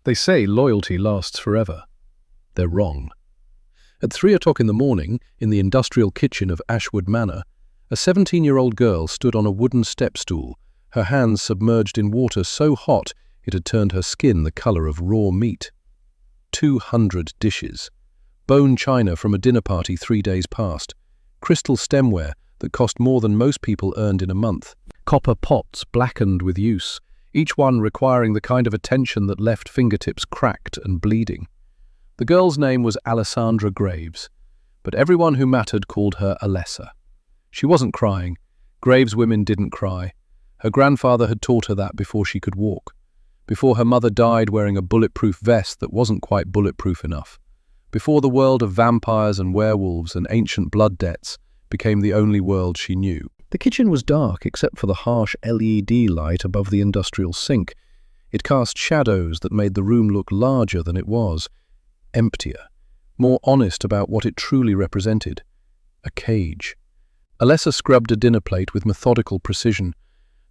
They say loyalty lasts forever. They're wrong. At 3 o'clock in the morning, in the industrial kitchen of Ashwood Manor, a 17-year-old girl stood on a wooden step stool, her hands submerged in water so hot it had turned her skin the color of raw meat. 200 dishes. Bone china from a dinner party 3 days past. Crystal stemware that cost more than most people earned in a month. Copper pots blackened with use, each one requiring the kind of attention that left fingertips cracked and bleeding. The girl's name was Alessandra Graves, but everyone who mattered called her Alessa. She wasn't crying. Graves women didn't cry. Her grandfather had taught her that before she could walk. Before her mother died wearing a bulletproof vest that wasn't quite bulletproof enough. Before the world of vampires and werewolves and ancient blood debts became the only world she knew. The kitchen was dark except for the harsh LED light above the industrial sink. It cast shadows that made the room look larger than it was, emptier, more honest about what it truly represented. A cage. Alessa scrubbed a dinner plate with methodical precision.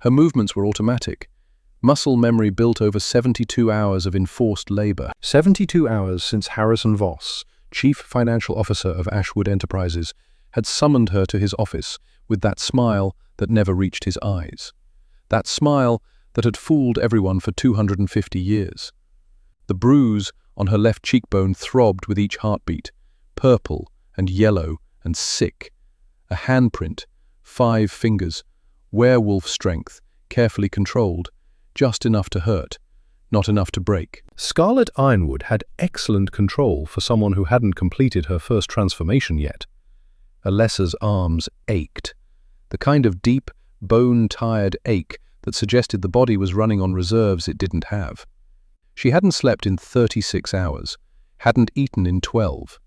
Her movements were automatic. Muscle memory built over 72 hours of enforced labor. 72 hours since Harrison Voss, Chief Financial Officer of Ashwood Enterprises, had summoned her to his office with that smile that never reached his eyes. That smile that had fooled everyone for 250 years. The bruise on her left cheekbone throbbed with each heartbeat, purple and yellow and sick. A handprint, 5 fingers, werewolf strength, carefully controlled, just enough to hurt, not enough to break. Scarlett Ironwood had excellent control for someone who hadn't completed her first transformation yet. Alessa's arms ached, the kind of deep, bone-tired ache that suggested the body was running on reserves it didn't have. She hadn't slept in 36 hours, hadn't eaten in 12.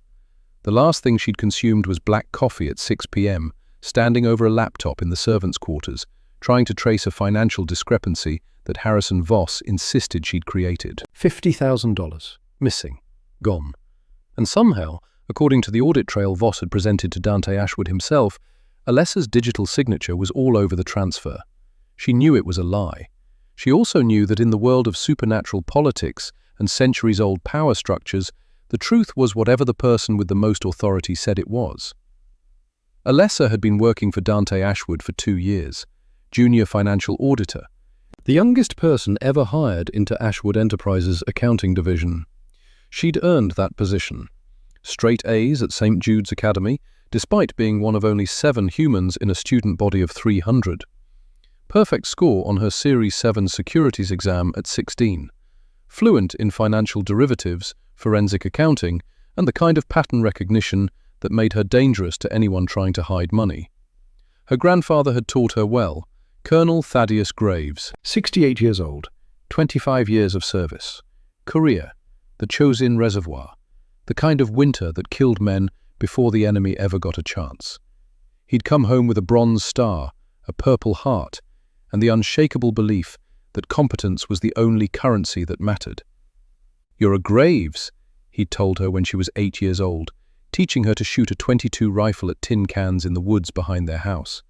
The last thing she'd consumed was black coffee at 6 p.m., standing over a laptop in the servants' quarters, trying to trace a financial discrepancy that Harrison Voss insisted she'd created. $50,000. Missing. Gone. And somehow, according to the audit trail Voss had presented to Dante Ashwood himself, Alessa's digital signature was all over the transfer. She knew it was a lie. She also knew that in the world of supernatural politics and centuries-old power structures, the truth was whatever the person with the most authority said it was. Alessa had been working for Dante Ashwood for 2 years, junior financial auditor, the youngest person ever hired into Ashwood Enterprises' accounting division. She'd earned that position. Straight A's at St. Jude's Academy, despite being one of only 7 humans in a student body of 300. Perfect score on her Series 7 securities exam at 16. Fluent in financial derivatives, forensic accounting, and the kind of pattern recognition that made her dangerous to anyone trying to hide money. Her grandfather had taught her well. Colonel Thaddeus Graves, 68 years old, 25 years of service. Career, the Chosin Reservoir, the kind of winter that killed men before the enemy ever got a chance. He'd come home with a bronze star, a purple heart, and the unshakable belief that competence was the only currency that mattered. "You're a Graves," he'd told her when she was 8 years old, teaching her to shoot a .22 rifle at tin cans in the woods behind their house.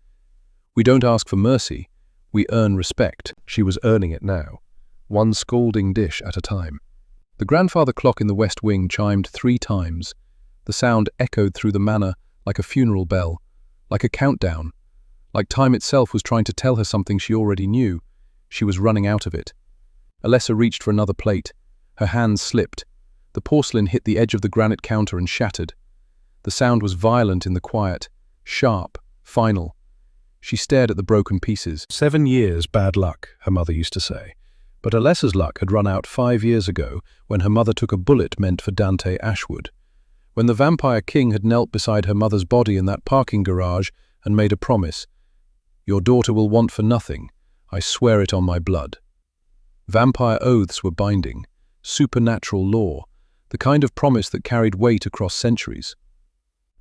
"We don't ask for mercy, we earn respect." She was earning it now, one scalding dish at a time. The grandfather clock in the West Wing chimed 3 times. The sound echoed through the manor like a funeral bell, like a countdown, like time itself was trying to tell her something she already knew. She was running out of it. Alessa reached for another plate. Her hands slipped. The porcelain hit the edge of the granite counter and shattered. The sound was violent in the quiet, sharp, final. She stared at the broken pieces. 7 years bad luck, her mother used to say. But Alessa's luck had run out 5 years ago when her mother took a bullet meant for Dante Ashwood. When the Vampire King had knelt beside her mother's body in that parking garage and made a promise. "Your daughter will want for nothing. I swear it on my blood." Vampire oaths were binding, supernatural law, the kind of promise that carried weight across centuries.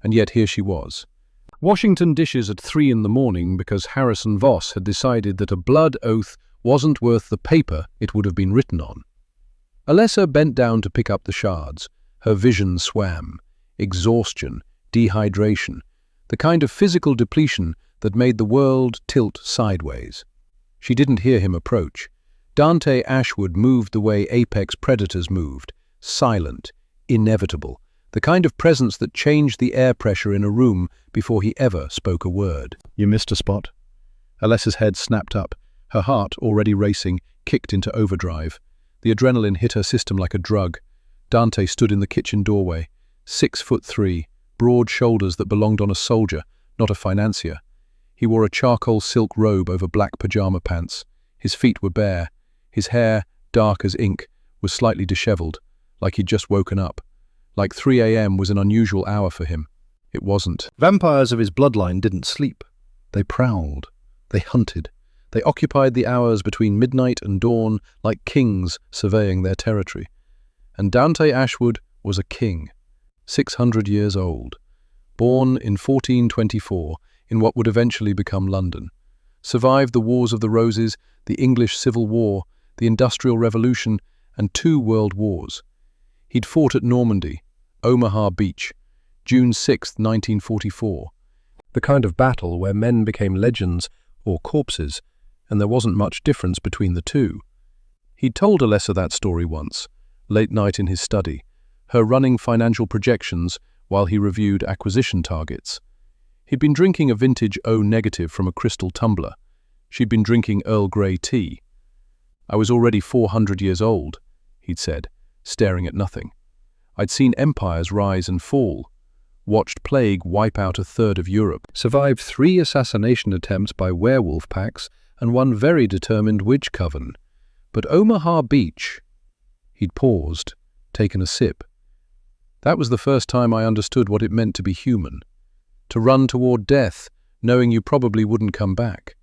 And yet here she was. Washington dishes at 3 in the morning because Harrison Voss had decided that a blood oath wasn't worth the paper it would have been written on. Alessa bent down to pick up the shards. Her vision swam. Exhaustion, dehydration, the kind of physical depletion that made the world tilt sideways. She didn't hear him approach. Dante Ashwood moved the way apex predators moved, silent, inevitable, the kind of presence that changed the air pressure in a room before he ever spoke a word. You missed a spot. Alessa's head snapped up. Her heart, already racing, kicked into overdrive. The adrenaline hit her system like a drug. Dante stood in the kitchen doorway, 6'3", broad shoulders that belonged on a soldier, not a financier. He wore a charcoal silk robe over black pajama pants. His feet were bare. His hair, dark as ink, was slightly disheveled, like he'd just woken up. Like 3 a.m. was an unusual hour for him. It wasn't. Vampires of his bloodline didn't sleep. They prowled. They hunted. They occupied the hours between midnight and dawn like kings surveying their territory. And Dante Ashwood was a king, 600 years old, born in 1424 in what would eventually become London, survived the Wars of the Roses, the English Civil War, the Industrial Revolution, and 2 world wars. He'd fought at Normandy, Omaha Beach, June 6, 1944, the kind of battle where men became legends or corpses, and there wasn't much difference between the two. He'd told Alessa that story once, late night in his study, her running financial projections while he reviewed acquisition targets. He'd been drinking a vintage O-negative from a crystal tumbler. She'd been drinking Earl Grey tea. I was already 400 years old, he'd said, staring at nothing. I'd seen empires rise and fall, watched plague wipe out a third of Europe, survived 3 assassination attempts by werewolf packs and 1 very determined witch coven. But Omaha Beach... He'd paused, taken a sip. That was the first time I understood what it meant to be human. To run toward death, knowing you probably wouldn't come back.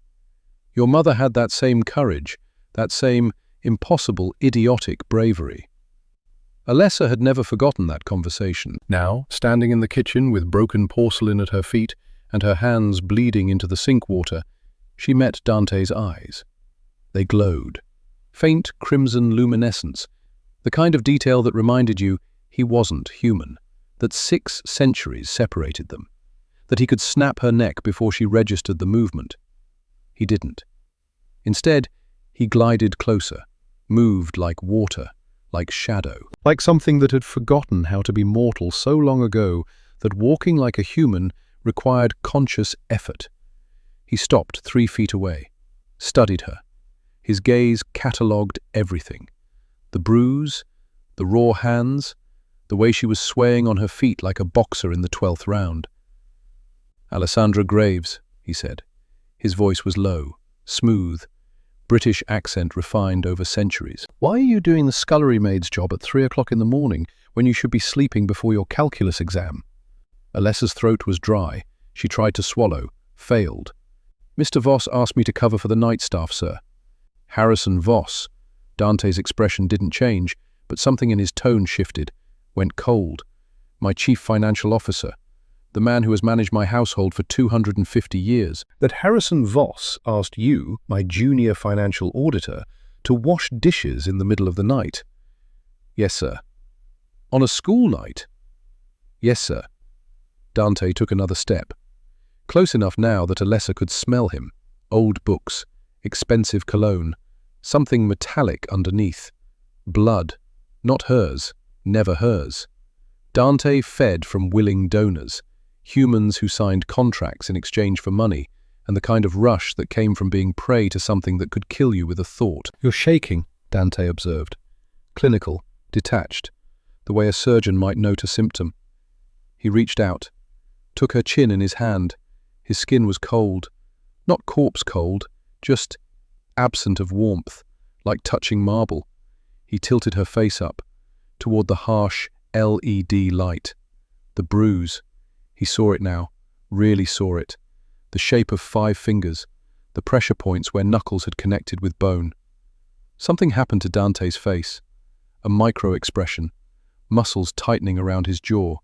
Your mother had that same courage, that same impossible, idiotic bravery. Alessa had never forgotten that conversation. Now, standing in the kitchen with broken porcelain at her feet and her hands bleeding into the sink water, she met Dante's eyes. They glowed. Faint crimson luminescence, the kind of detail that reminded you he wasn't human, that 6 centuries separated them, that he could snap her neck before she registered the movement. He didn't. Instead, he glided closer, moved like water, like shadow. Like something that had forgotten how to be mortal so long ago that walking like a human required conscious effort. He stopped 3 feet away, studied her. His gaze catalogued everything. The bruise, the raw hands, the way she was swaying on her feet like a boxer in the 12th round. "Alessandra Graves," he said. His voice was low, smooth, British accent refined over centuries. "Why are you doing the scullery maid's job at 3 o'clock in the morning when you should be sleeping before your calculus exam?" Alessa's throat was dry. She tried to swallow, failed. "Mr. Voss asked me to cover for the night staff, sir." Harrison Voss. Dante's expression didn't change, but something in his tone shifted, went cold. "My chief financial officer. The man who has managed my household for 250 years. That Harrison Voss asked you, my junior financial auditor, to wash dishes in the middle of the night?" "Yes, sir." "On a school night?" "Yes, sir." Dante took another step. Close enough now that Alessa could smell him. Old books, expensive cologne, something metallic underneath. Blood, not hers, never hers. Dante fed from willing donors, humans who signed contracts in exchange for money, and the kind of rush that came from being prey to something that could kill you with a thought. "You're shaking," Dante observed. Clinical, detached, the way a surgeon might note a symptom. He reached out, took her chin in his hand. His skin was cold, not corpse cold, just absent of warmth, like touching marble. He tilted her face up, toward the harsh LED light. The bruise. He saw it now, really saw it. The shape of 5 fingers, the pressure points where knuckles had connected with bone. Something happened to Dante's face. A micro-expression, muscles tightening around his jaw,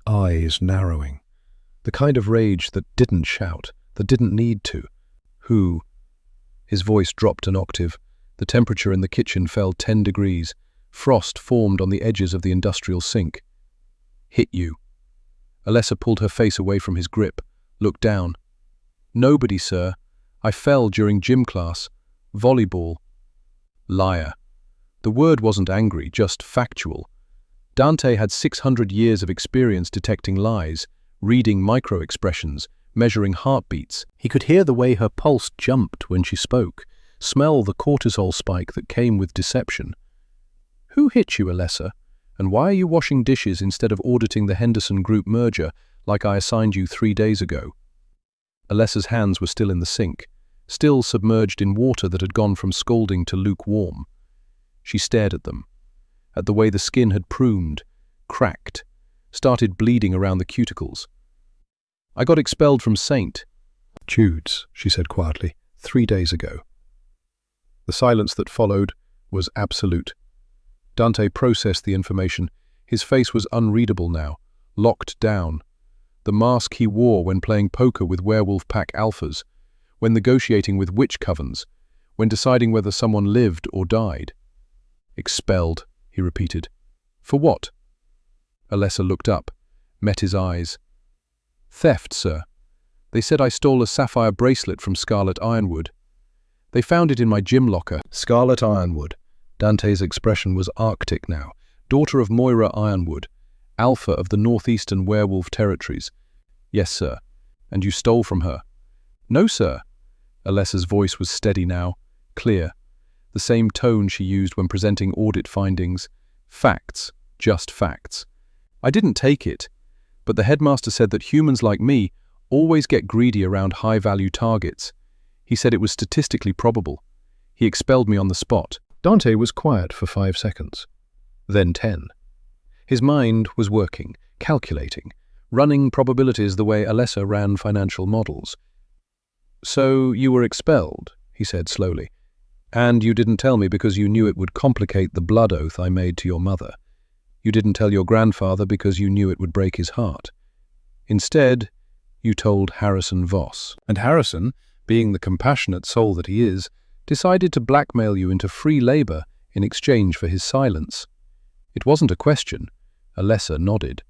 eyes narrowing. The kind of rage that didn't shout, that didn't need to. "Who?" His voice dropped an octave. The temperature in the kitchen fell 10 degrees. Frost formed on the edges of the industrial sink. "Hit you." Alessa pulled her face away from his grip, looked down. "Nobody, sir. I fell during gym class. Volleyball." Liar. The word wasn't angry, just factual. Dante had 600 years of experience detecting lies, reading micro-expressions, measuring heartbeats. He could hear the way her pulse jumped when she spoke, smell the cortisol spike that came with deception. Who hit you, Alessa? And why are you washing dishes instead of auditing the Henderson Group merger like I assigned you 3 days ago? Alessa's hands were still in the sink, still submerged in water that had gone from scalding to lukewarm. She stared at them, at the way the skin had pruned, cracked, started bleeding around the cuticles. I got expelled from St. Jude's, she said quietly, 3 days ago. The silence that followed was absolute. Dante processed the information. His face was unreadable now, locked down. The mask he wore when playing poker with werewolf pack alphas, when negotiating with witch covens, when deciding whether someone lived or died. Expelled, he repeated. For what? Alessa looked up, met his eyes. Theft, sir. They said I stole a sapphire bracelet from Scarlet Ironwood. They found it in my gym locker. Scarlet Ironwood. Dante's expression was arctic now. Daughter of Moira Ironwood, alpha of the northeastern werewolf territories. Yes, sir. And you stole from her? No, sir. Alessa's voice was steady now, clear. The same tone she used when presenting audit findings. Facts, just facts. I didn't take it, but the headmaster said that humans like me always get greedy around high-value targets. He said it was statistically probable. He expelled me on the spot. Dante was quiet for 5 seconds, then 10. His mind was working, calculating, running probabilities the way Alessa ran financial models. So you were expelled, he said slowly, and you didn't tell me because you knew it would complicate the blood oath I made to your mother. You didn't tell your grandfather because you knew it would break his heart. Instead, you told Harrison Voss. And Harrison, being the compassionate soul that he is, decided to blackmail you into free labor in exchange for his silence. It wasn't a question. Alessa nodded.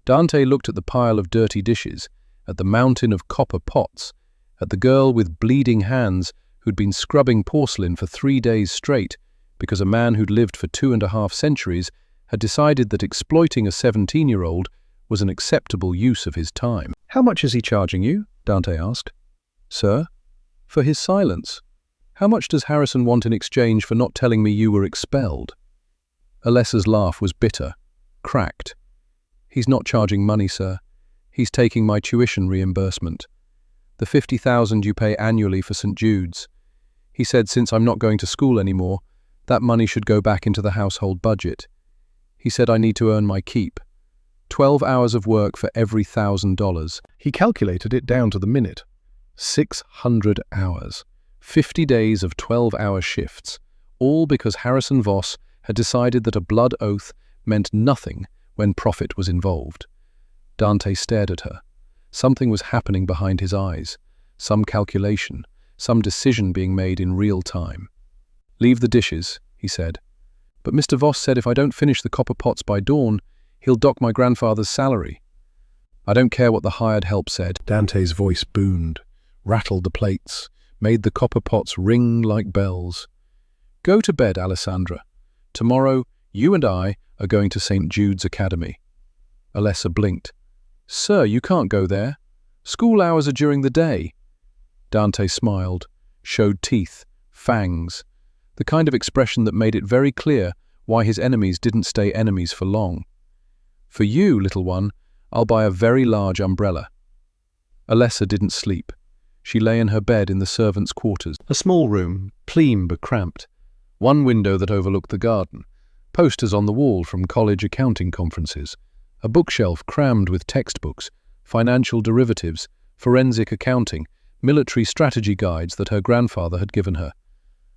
Dante looked at the pile of dirty dishes, at the mountain of copper pots, at the girl with bleeding hands who'd been scrubbing porcelain for 3 days straight because a man who'd lived for 2.5 centuries had decided that exploiting a 17-year-old was an acceptable use of his time. How much is he charging you? Dante asked. Sir? For his silence. How much does Harrison want in exchange for not telling me you were expelled? Alessa's laugh was bitter, cracked. He's not charging money, sir. He's taking my tuition reimbursement. The $50,000 you pay annually for St. Jude's. He said since I'm not going to school anymore, that money should go back into the household budget. He said I need to earn my keep. 12 hours of work for every $1,000. He calculated it down to the minute. 600 hours. 50 days of 12-hour shifts, all because Harrison Voss had decided that a blood oath meant nothing when profit was involved. Dante stared at her. Something was happening behind his eyes, some calculation, some decision being made in real time. Leave the dishes, he said. But Mr. Voss said if I don't finish the copper pots by dawn, he'll dock my grandfather's salary. I don't care what the hired help said. Dante's voice boomed, rattled the plates, made the copper pots ring like bells. Go to bed, Alessandra. Tomorrow, you and I are going to St. Jude's Academy. Alessa blinked. Sir, you can't go there. School hours are during the day. Dante smiled, showed teeth, fangs, the kind of expression that made it very clear why his enemies didn't stay enemies for long. For you, little one, I'll buy a very large umbrella. Alessa didn't sleep. She lay in her bed in the servants' quarters. A small room, clean but cramped. One window that overlooked the garden. Posters on the wall from college accounting conferences. A bookshelf crammed with textbooks, financial derivatives, forensic accounting, military strategy guides that her grandfather had given her.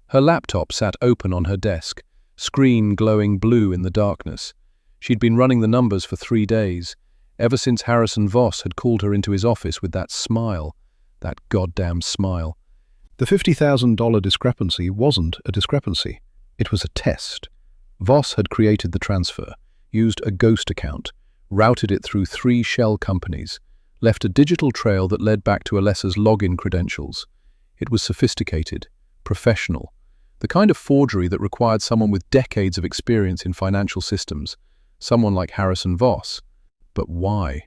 Her laptop sat open on her desk, screen glowing blue in the darkness. She'd been running the numbers for 3 days, ever since Harrison Voss had called her into his office with that smile. That goddamn smile. The $50,000 discrepancy wasn't a discrepancy. It was a test. Voss had created the transfer, used a ghost account, routed it through 3 shell companies, left a digital trail that led back to Alessa's login credentials. It was sophisticated, professional. The kind of forgery that required someone with decades of experience in financial systems, someone like Harrison Voss. But why?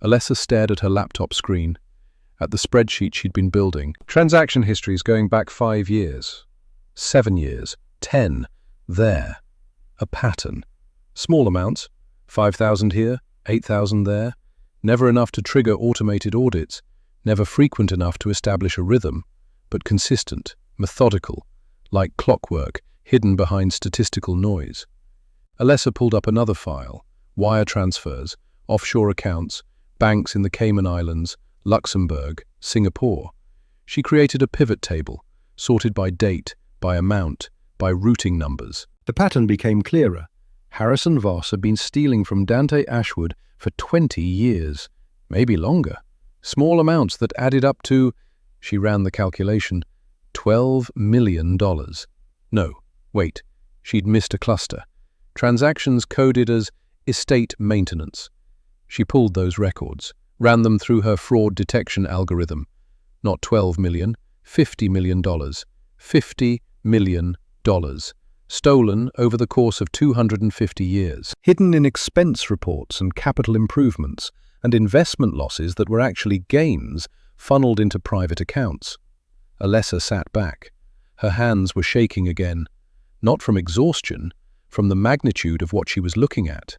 Alessa stared at her laptop screen, at the spreadsheet she'd been building. Transaction histories going back 5 years, 7 years, 10. There. A pattern. Small amounts, 5,000 here, 8,000 there. Never enough to trigger automated audits, never frequent enough to establish a rhythm, but consistent, methodical, like clockwork, hidden behind statistical noise. Alessa pulled up another file: wire transfers, offshore accounts, banks in the Cayman Islands, Luxembourg, Singapore. She created a pivot table, sorted by date, by amount, by routing numbers. The pattern became clearer. Harrison Voss had been stealing from Dante Ashwood for 20 years, maybe longer. Small amounts that added up to, she ran the calculation, $12 million. No, wait, she'd missed a cluster. Transactions coded as estate maintenance. She pulled those records, ran them through her fraud detection algorithm. Not 12 million, $50 million. $50 million. Stolen over the course of 250 years. Hidden in expense reports and capital improvements, and investment losses that were actually gains funneled into private accounts. Alessa sat back. Her hands were shaking again, not from exhaustion, from the magnitude of what she was looking at.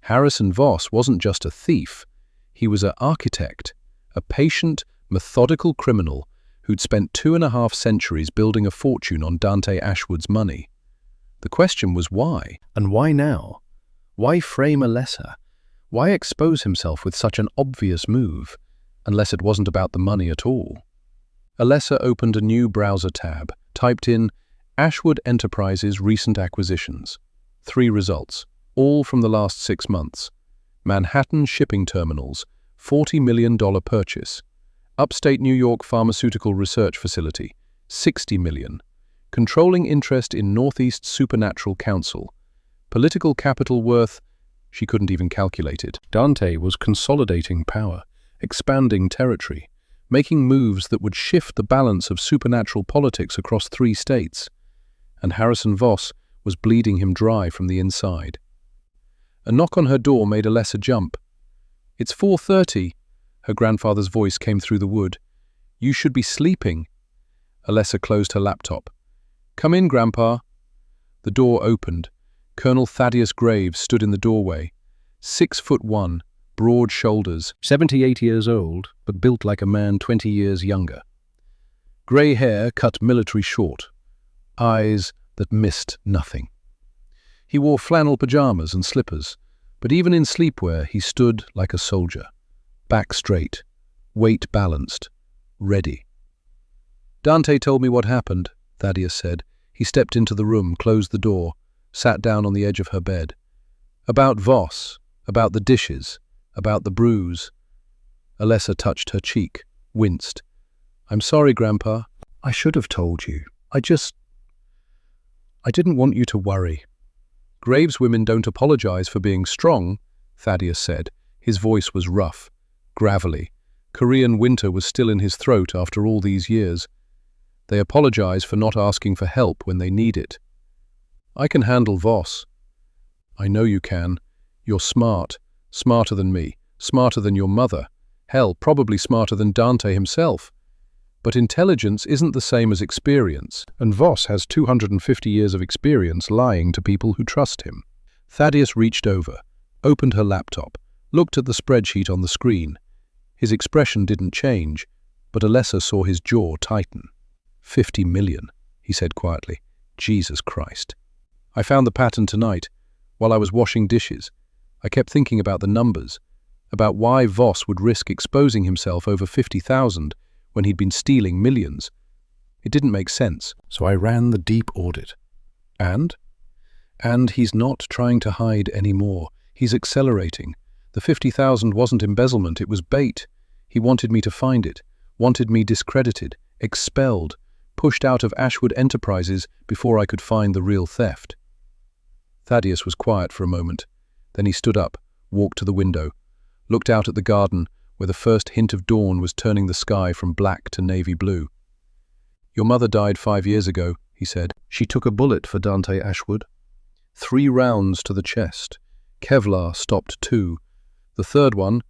Harrison Voss wasn't just a thief. He was an architect, a patient, methodical criminal who'd spent 2.5 centuries building a fortune on Dante Ashwood's money. The question was why? And why now? Why frame Alessa? Why expose himself with such an obvious move, unless it wasn't about the money at all? Alessa opened a new browser tab, typed in Ashwood Enterprises recent acquisitions. 3 results, all from the last 6 months. Manhattan Shipping Terminals, $40 million purchase. Upstate New York Pharmaceutical Research Facility, $60 million. Controlling interest in Northeast Supernatural Council. Political capital worth, she couldn't even calculate it. Dante was consolidating power, expanding territory, making moves that would shift the balance of supernatural politics across 3 states. And Harrison Voss was bleeding him dry from the inside. A knock on her door made Alessa jump. "It's 4:30. Her grandfather's voice came through the wood. "You should be sleeping." Alessa closed her laptop. "Come in, Grandpa." The door opened. Colonel Thaddeus Graves stood in the doorway. 6'1", broad shoulders, 78 years old, but built like a man 20 years younger. Grey hair cut military short. Eyes that missed nothing. He wore flannel pajamas and slippers, but even in sleepwear he stood like a soldier. Back straight, weight balanced, ready. "Dante told me what happened," Thaddeus said. He stepped into the room, closed the door, sat down on the edge of her bed. "About Voss, about the dishes, about the bruise." Alessa touched her cheek, winced. "I'm sorry, Grandpa. I should have told you. I didn't want you to worry." "Graves women don't apologize for being strong," Thaddeus said. His voice was rough, gravelly. Korean winter was still in his throat after all these years. "They apologize for not asking for help when they need it." "I can handle Voss." "I know you can. You're smart, smarter than me, smarter than your mother. Hell, probably smarter than Dante himself. But intelligence isn't the same as experience, and Voss has 250 years of experience lying to people who trust him." Thaddeus reached over, opened her laptop, looked at the spreadsheet on the screen. His expression didn't change, but Alessa saw his jaw tighten. 50 million, he said quietly. Jesus Christ. "I found the pattern tonight, while I was washing dishes. I kept thinking about the numbers, about why Voss would risk exposing himself over 50,000 when he'd been stealing millions. It didn't make sense, so I ran the deep audit. And he's not trying to hide anymore. He's accelerating. The 50,000 wasn't embezzlement, it was bait. He wanted me to find it, wanted me discredited, expelled, pushed out of Ashwood Enterprises before I could find the real theft." Thaddeus was quiet for a moment. Then he stood up, walked to the window, looked out at the garden where the first hint of dawn was turning the sky from black to navy blue. "Your mother died 5 years ago," he said. She took a bullet for Dante Ashwood. 3 rounds to the chest. Kevlar stopped 2. The third one,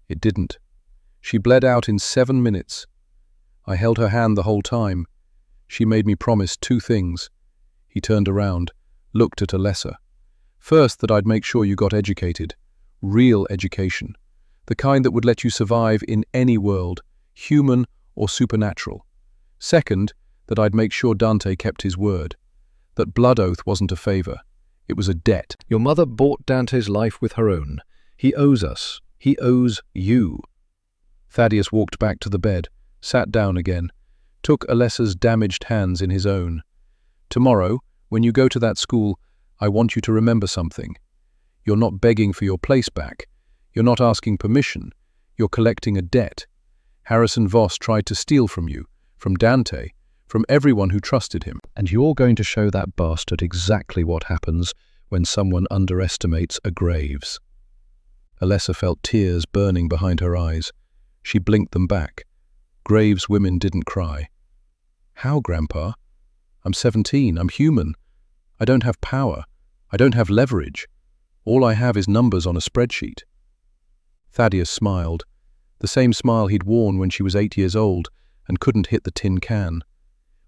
it didn't. She bled out in 7 minutes. I held her hand the whole time. She made me promise 2 things. He turned around, looked at Alessa. First, that I'd make sure you got educated. Real education. The kind that would let you survive in any world, human or supernatural. Second, that I'd make sure Dante kept his word. That blood oath wasn't a favor. It was a debt. Your mother bought Dante's life with her own. He owes us. He owes you. Thaddeus walked back to the bed, sat down again, took Alessa's damaged hands in his own. Tomorrow, when you go to that school, I want you to remember something. You're not begging for your place back. You're not asking permission. You're collecting a debt. Harrison Voss tried to steal from you, from Dante, from everyone who trusted him. And you're going to show that bastard exactly what happens when someone underestimates a Graves. Alessa felt tears burning behind her eyes. She blinked them back. Graves women didn't cry. How, Grandpa? I'm 17. I'm human. I don't have power. I don't have leverage. All I have is numbers on a spreadsheet. Thaddeus smiled, the same smile he'd worn when she was 8 years old and couldn't hit the tin can.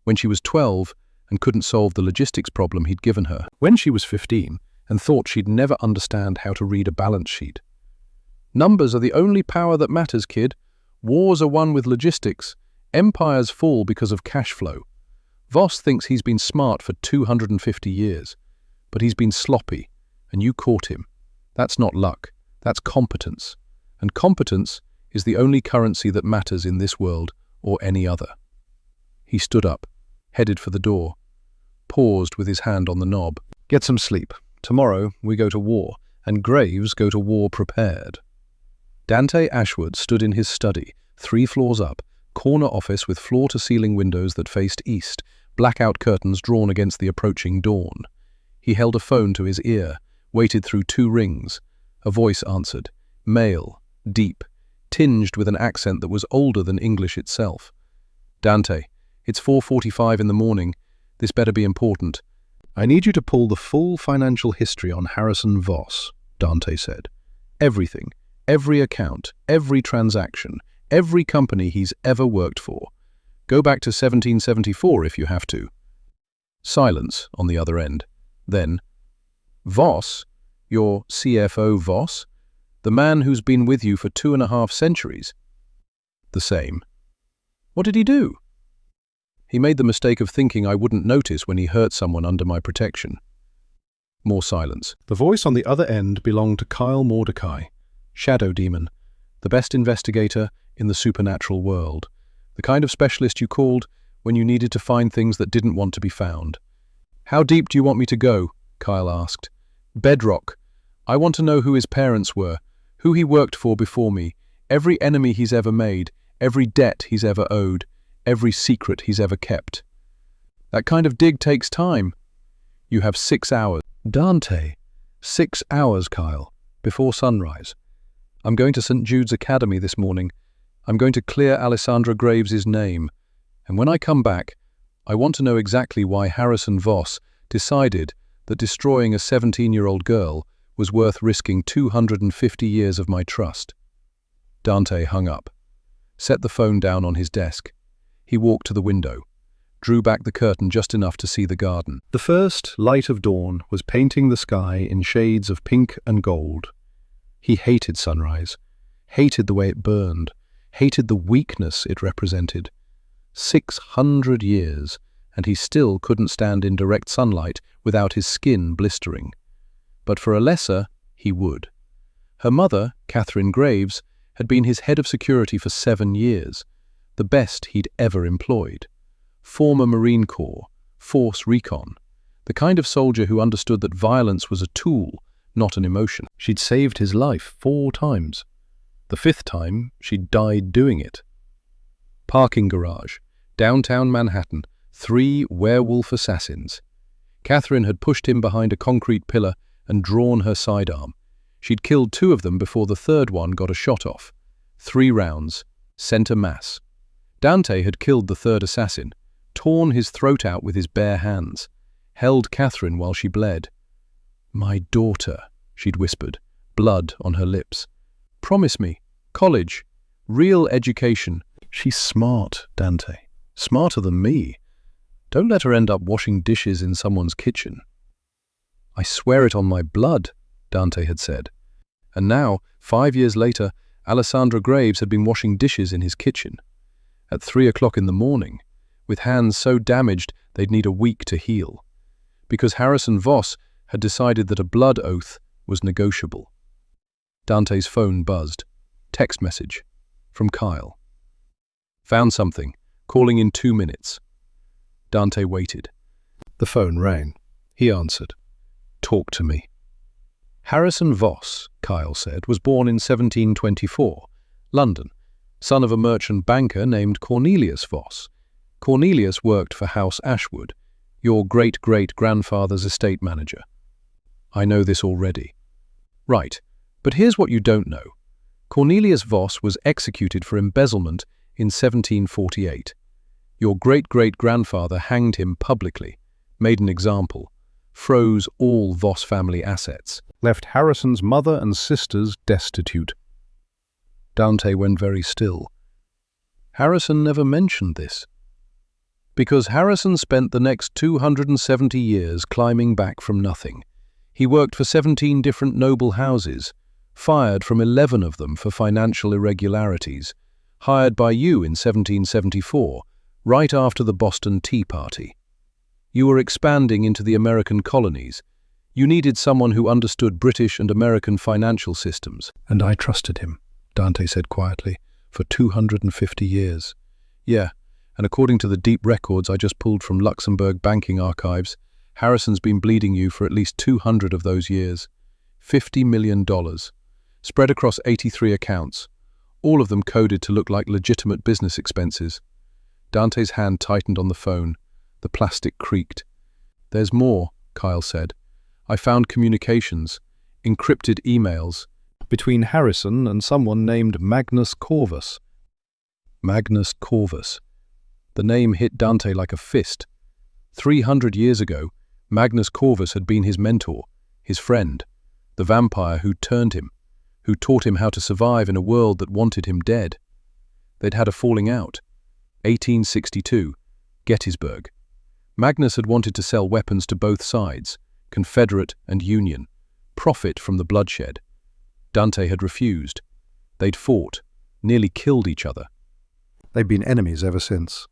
When she was 12 and couldn't solve the logistics problem he'd given her. When she was 15 and thought she'd never understand how to read a balance sheet. Numbers are the only power that matters, kid. Wars are won with logistics. Empires fall because of cash flow. Voss thinks he's been smart for 250 years, but he's been sloppy, and you caught him. That's not luck. That's competence. And competence is the only currency that matters in this world or any other. He stood up, headed for the door, paused with his hand on the knob. Get some sleep. Tomorrow we go to war, and Graves go to war prepared. Dante Ashwood stood in his study, 3 floors up, corner office with floor-to-ceiling windows that faced east, blackout curtains drawn against the approaching dawn. He held a phone to his ear, waited through 2 rings. A voice answered, male, deep, tinged with an accent that was older than English itself. Dante, it's 4:45 in the morning. This better be important. I need you to pull the full financial history on Harrison Voss, Dante said. Everything, every account, every transaction, every company he's ever worked for. Go back to 1774 if you have to. Silence on the other end. Then, Voss, your CFO Voss, the man who's been with you for 2.5 centuries. The same. What did he do? He made the mistake of thinking I wouldn't notice when he hurt someone under my protection. More silence. The voice on the other end belonged to Kyle Mordecai, Shadow Demon, the best investigator in the supernatural world, the kind of specialist you called when you needed to find things that didn't want to be found. How deep do you want me to go? Kyle asked. Bedrock. I want to know who his parents were, who he worked for before me, every enemy he's ever made, every debt he's ever owed, every secret he's ever kept. That kind of dig takes time. You have 6 hours. Dante. 6 hours, Kyle, before sunrise. I'm going to St. Jude's Academy this morning. I'm going to clear Alessandra Graves' name. And when I come back, I want to know exactly why Harrison Voss decided that destroying a 17-year-old girl was worth risking 250 years of my trust. Dante hung up, set the phone down on his desk. He walked to the window, drew back the curtain just enough to see the garden. The first light of dawn was painting the sky in shades of pink and gold. He hated sunrise, hated the way it burned, hated the weakness it represented. 600 years, and he still couldn't stand in direct sunlight without his skin blistering. But for Alessa, he would. Her mother, Catherine Graves, had been his head of security for 7 years, the best he'd ever employed. Former Marine Corps, Force Recon, the kind of soldier who understood that violence was a tool, not an emotion. She'd saved his life 4 times. The 5th time, she'd died doing it. Parking garage, downtown Manhattan, 3 werewolf assassins. Catherine had pushed him behind a concrete pillar and drawn her sidearm. She'd killed 2 of them before the 3rd one got a shot off. 3 rounds, center mass. Dante had killed the 3rd assassin, torn his throat out with his bare hands, held Catherine while she bled. "My daughter," she'd whispered, blood on her lips. "Promise me, college, real education." She's smart, Dante. Smarter than me. Don't let her end up washing dishes in someone's kitchen. "I swear it on my blood," Dante had said. And now, 5 years later, Alessandra Graves had been washing dishes in his kitchen. At 3 o'clock in the morning, with hands so damaged they'd need a week to heal. Because Harrison Voss had decided that a blood oath was negotiable. Dante's phone buzzed. Text message. From Kyle. "Found something. Calling in 2 minutes." Dante waited. The phone rang. He answered. "Talk to me." Harrison Voss, Kyle said, was born in 1724, London, son of a merchant banker named Cornelius Voss. Cornelius worked for House Ashwood, your great-great-grandfather's estate manager. "I know this already." "Right, but here's what you don't know. Cornelius Voss was executed for embezzlement in 1748. Your great-great-grandfather hanged him publicly, made an example, froze all Voss family assets. Left Harrison's mother and sisters destitute. Dante went very still. Harrison never mentioned this. Because Harrison spent the next 270 years climbing back from nothing. He worked for 17 different noble houses, fired from 11 of them for financial irregularities, hired by you in 1774, right after the Boston Tea Party. You were expanding into the American colonies. You needed someone who understood British and American financial systems. "And I trusted him," Dante said quietly, "for 250 years. Yeah, and according to the deep records I just pulled from Luxembourg banking archives, Harrison's been bleeding you for at least 200 of those years. $50 million, spread across 83 accounts, all of them coded to look like legitimate business expenses." Dante's hand tightened on the phone. The plastic creaked. "There's more," Kyle said. "I found communications, encrypted emails." Between Harrison and someone named Magnus Corvus. Magnus Corvus. The name hit Dante like a fist. 300 years ago, Magnus Corvus had been his mentor, his friend, the vampire who turned him, who taught him how to survive in a world that wanted him dead. They'd had a falling out. 1862, Gettysburg. Magnus had wanted to sell weapons to both sides, Confederate and Union, profit from the bloodshed. Dante had refused. They'd fought, nearly killed each other. They've been enemies ever since.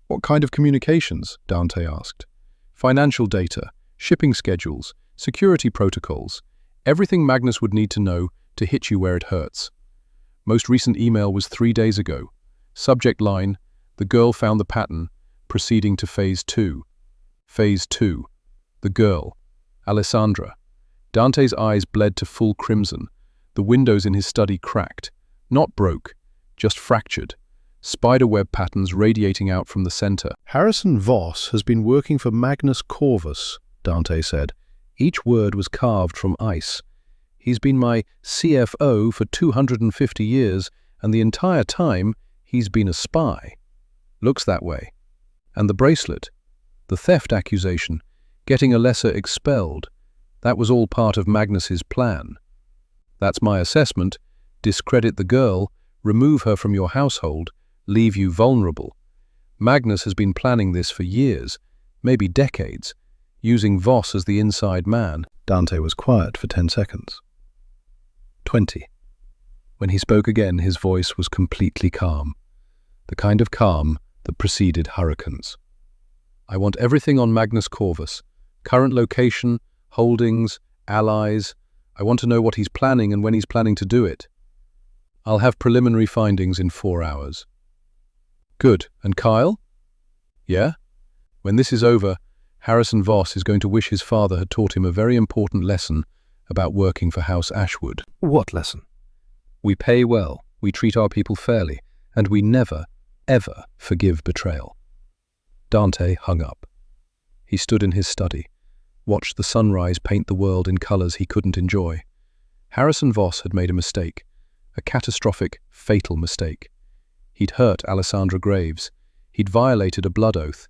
"What kind of communications?" Dante asked. "Financial data, shipping schedules, security protocols, everything Magnus would need to know to hit you where it hurts." Most recent email was 3 days ago. Subject line, "The girl found the pattern, proceeding to phase 2. Phase 2. The girl. Alessandra." Dante's eyes bled to full crimson. The windows in his study cracked. Not broke, just fractured. Spiderweb patterns radiating out from the center. "Harrison Voss has been working for Magnus Corvus," Dante said. Each word was carved from ice. "He's been my CFO for 250 years, and the entire time he's been a spy." Looks that way. And the bracelet, the theft accusation, getting a lesser expelled, that was all part of Magnus's plan. That's my assessment. Discredit the girl, remove her from your household, leave you vulnerable. Magnus has been planning this for years, maybe decades, using Voss as the inside man. Dante was quiet for 10 seconds. 20. When he spoke again, his voice was completely calm. The kind of calm that preceded hurricanes. "I want everything on Magnus Corvus. Current location, holdings, allies. I want to know what he's planning and when he's planning to do it. I'll have preliminary findings in 4 hours." "Good. And Kyle?" "Yeah? When this is over, Harrison Voss is going to wish his father had taught him a very important lesson about working for House Ashwood." "What lesson?" "We pay well, we treat our people fairly, and we never, ever forgive betrayal." Dante hung up. He stood in his study, watched the sunrise paint the world in colors he couldn't enjoy. Harrison Voss had made a mistake, a catastrophic, fatal mistake. He'd hurt Alessandra Graves. He'd violated a blood oath.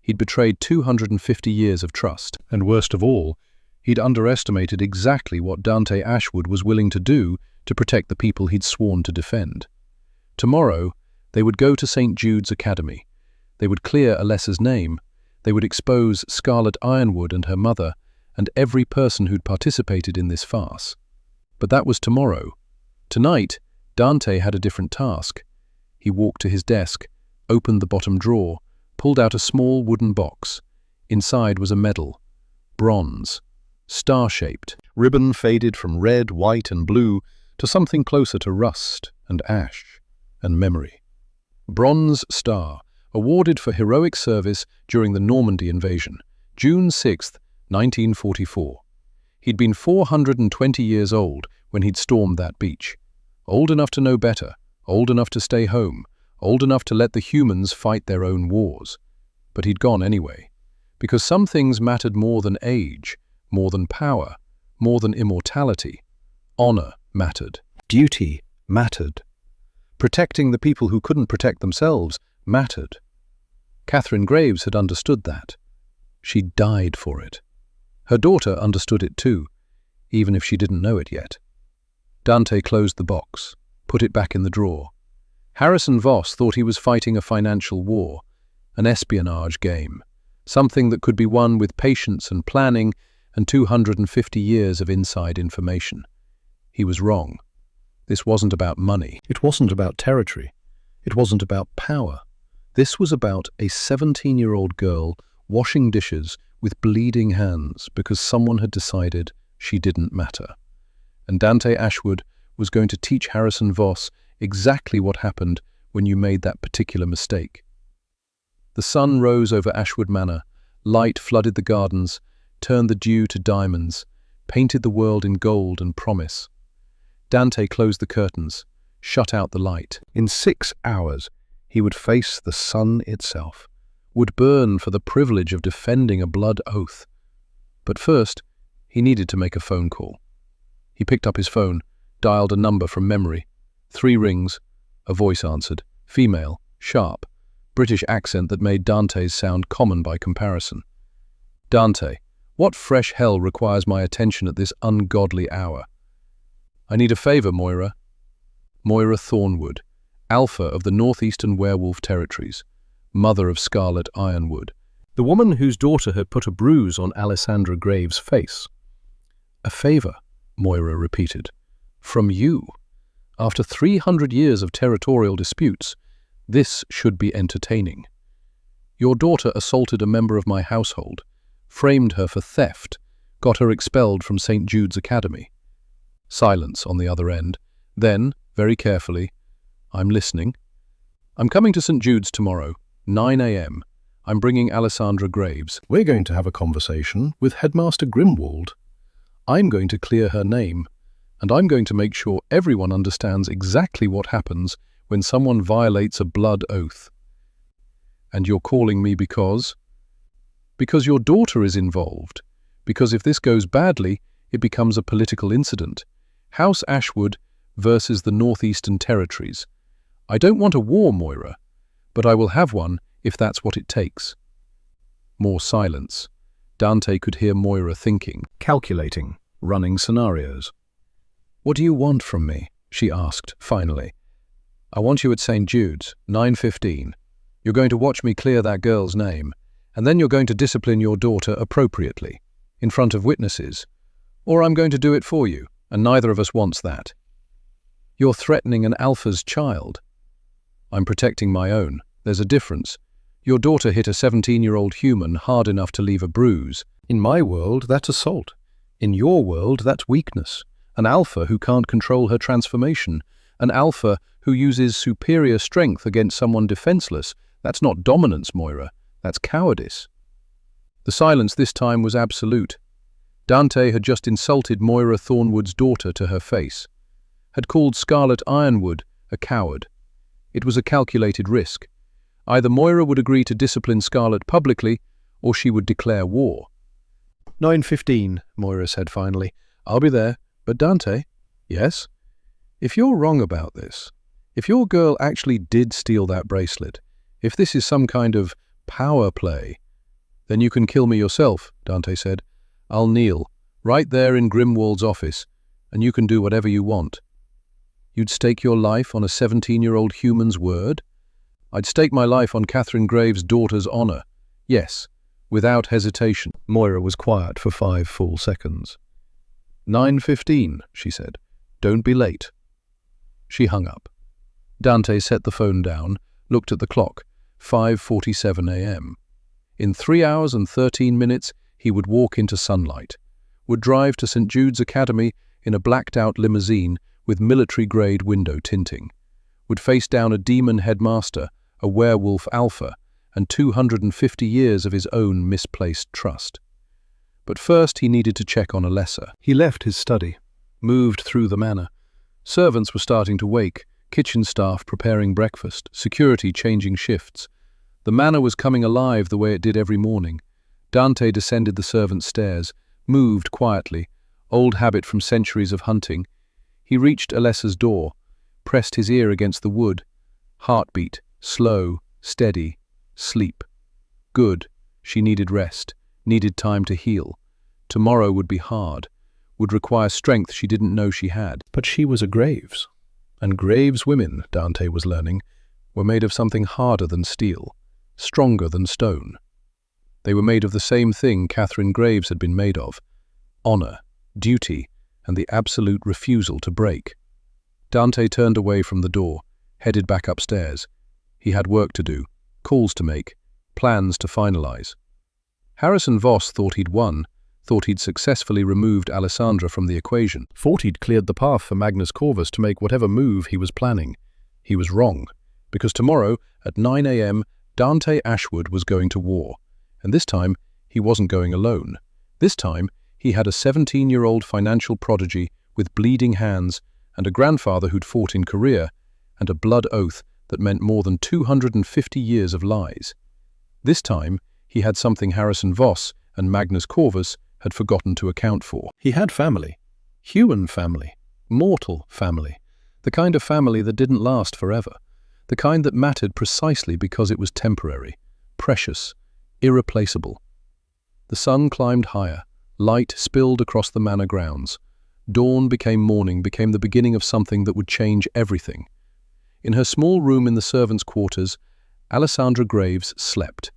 He'd betrayed 250 years of trust. And worst of all, he'd underestimated exactly what Dante Ashwood was willing to do to protect the people he'd sworn to defend. Tomorrow, they would go to St. Jude's Academy. They would clear Alessa's name. They would expose Scarlett Ironwood and her mother, and every person who'd participated in this farce. But that was tomorrow. Tonight, Dante had a different task. He walked to his desk, opened the bottom drawer, pulled out a small wooden box. Inside was a medal, bronze, star-shaped. Ribbon faded from red, white, and blue to something closer to rust and ash and memory. Bronze Star, awarded for heroic service during the Normandy invasion, June 6, 1944. He'd been 420 years old when he'd stormed that beach. Old enough to know better, old enough to stay home, old enough to let the humans fight their own wars. But he'd gone anyway, because some things mattered more than age, more than power, more than immortality. Honor mattered. Duty mattered. Protecting the people who couldn't protect themselves mattered. Catherine Graves had understood that. She died for it. Her daughter understood it too, even if she didn't know it yet. Dante closed the box, put it back in the drawer. Harrison Voss thought he was fighting a financial war, an espionage game, something that could be won with patience and planning and 250 years of inside information. He was wrong. This wasn't about money. It wasn't about territory. It wasn't about power. This was about a 17-year-old girl washing dishes with bleeding hands because someone had decided she didn't matter. And Dante Ashwood was going to teach Harrison Voss exactly what happened when you made that particular mistake. The sun rose over Ashwood Manor, light flooded the gardens, turned the dew to diamonds, painted the world in gold and promise. Dante closed the curtains, shut out the light. In 6 hours, he would face the sun itself, would burn for the privilege of defending a blood oath. But first, he needed to make a phone call. He picked up his phone, dialed a number from memory. 3 rings. A voice answered. Female, sharp, British accent that made Dante's sound common by comparison. Dante, what fresh hell requires my attention at this ungodly hour? I need a favor, Moira. Moira Thornwood, Alpha of the Northeastern Werewolf Territories, mother of Scarlett Ironwood, the woman whose daughter had put a bruise on Alessandra Graves' face. A favor, Moira repeated. From you. After 300 years of territorial disputes, this should be entertaining. Your daughter assaulted a member of my household, framed her for theft, got her expelled from St. Jude's Academy. Silence on the other end. Then, very carefully, I'm listening. I'm coming to St. Jude's tomorrow, 9 a.m. I'm bringing Alessandra Graves. We're going to have a conversation with Headmaster Grimwald. I'm going to clear her name, and I'm going to make sure everyone understands exactly what happens when someone violates a blood oath. And you're calling me because? Because your daughter is involved. Because if this goes badly, it becomes a political incident. House Ashwood versus the Northeastern Territories. I don't want a war, Moira, but I will have one if that's what it takes. More silence. Dante could hear Moira thinking, calculating, running scenarios. What do you want from me? She asked, finally. I want you at St. Jude's, 9:15. You're going to watch me clear that girl's name, and then you're going to discipline your daughter appropriately, in front of witnesses. Or I'm going to do it for you, and neither of us wants that. You're threatening an Alpha's child. I'm protecting my own. There's a difference. Your daughter hit a 17-year-old human hard enough to leave a bruise. In my world, that's assault. In your world, that's weakness. An Alpha who can't control her transformation. An Alpha who uses superior strength against someone defenseless. That's not dominance, Moira. That's cowardice. The silence this time was absolute. Dante had just insulted Moira Thornwood's daughter to her face. Had called Scarlett Ironwood a coward. It was a calculated risk. Either Moira would agree to discipline Scarlett publicly, or she would declare war. 9:15, Moira said finally. I'll be there. But Dante? Yes? If you're wrong about this, if your girl actually did steal that bracelet, if this is some kind of power play, Then you can kill me yourself, Dante said. I'll kneel, right there in Grimwald's office, and you can do whatever you want. You'd stake your life on a 17-year-old human's word? I'd stake my life on Catherine Graves' daughter's honor. Yes, without hesitation. Moira was quiet for 5 full seconds. 9:15, she said. Don't be late. She hung up. Dante set the phone down, looked at the clock. 5:47 a.m. In 3 hours and 13 minutes, he would walk into sunlight, would drive to St. Jude's Academy in a blacked-out limousine with military-grade window tinting, would face down a demon headmaster, a werewolf alpha, and 250 years of his own misplaced trust. But first he needed to check on Alessa. He left his study, Moved through the manor. Servants were starting to wake, kitchen staff preparing breakfast, security changing shifts. The manor was coming alive the way it did every morning. Dante descended the servants' stairs, moved quietly, old habit from centuries of hunting. He reached Alessa's door, pressed his ear against the wood. Heartbeat, slow, steady, sleep. Good, she needed rest, needed time to heal. Tomorrow would be hard, would require strength she didn't know she had. but she was a Graves. And Graves' women, Dante was learning, were made of something harder than steel, stronger than stone. They were made of the same thing Catherine Graves had been made of: honor, duty, and the absolute refusal to break. Dante turned away from the door, headed back upstairs. He had work to do, calls to make, plans to finalize. Harrison Voss thought he'd won, thought he'd successfully removed Alessandra from the equation, thought he'd cleared the path for Magnus Corvus to make whatever move he was planning. He was wrong, because tomorrow at 9 a.m. Dante Ashwood was going to war, and this time he wasn't going alone. This time he had a 17-year-old financial prodigy with bleeding hands and a grandfather who'd fought in Korea, and a blood oath that meant more than 250 years of lies. This time he had something Harrison Voss and Magnus Corvus had forgotten to account for. He had family. Human family. Mortal family. The kind of family that didn't last forever. The kind that mattered precisely because it was temporary, precious, irreplaceable. The sun climbed higher. Light spilled across the manor grounds. Dawn became morning, became the beginning of something that would change everything. In her small room in the servants' quarters, Alessandra Graves slept.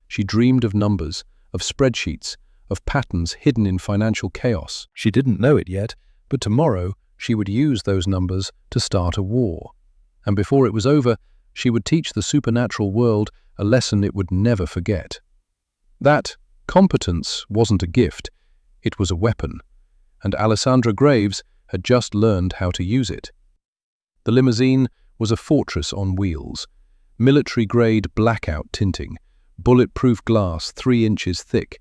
She dreamed of numbers, of spreadsheets, of patterns hidden in financial chaos. She didn't know it yet, but tomorrow she would use those numbers to start a war. And before it was over, she would teach the supernatural world a lesson it would never forget. That competence wasn't a gift, it was a weapon, and Alessandra Graves had just learned how to use it. The limousine was a fortress on wheels, military-grade blackout tinting, bulletproof glass 3 inches thick,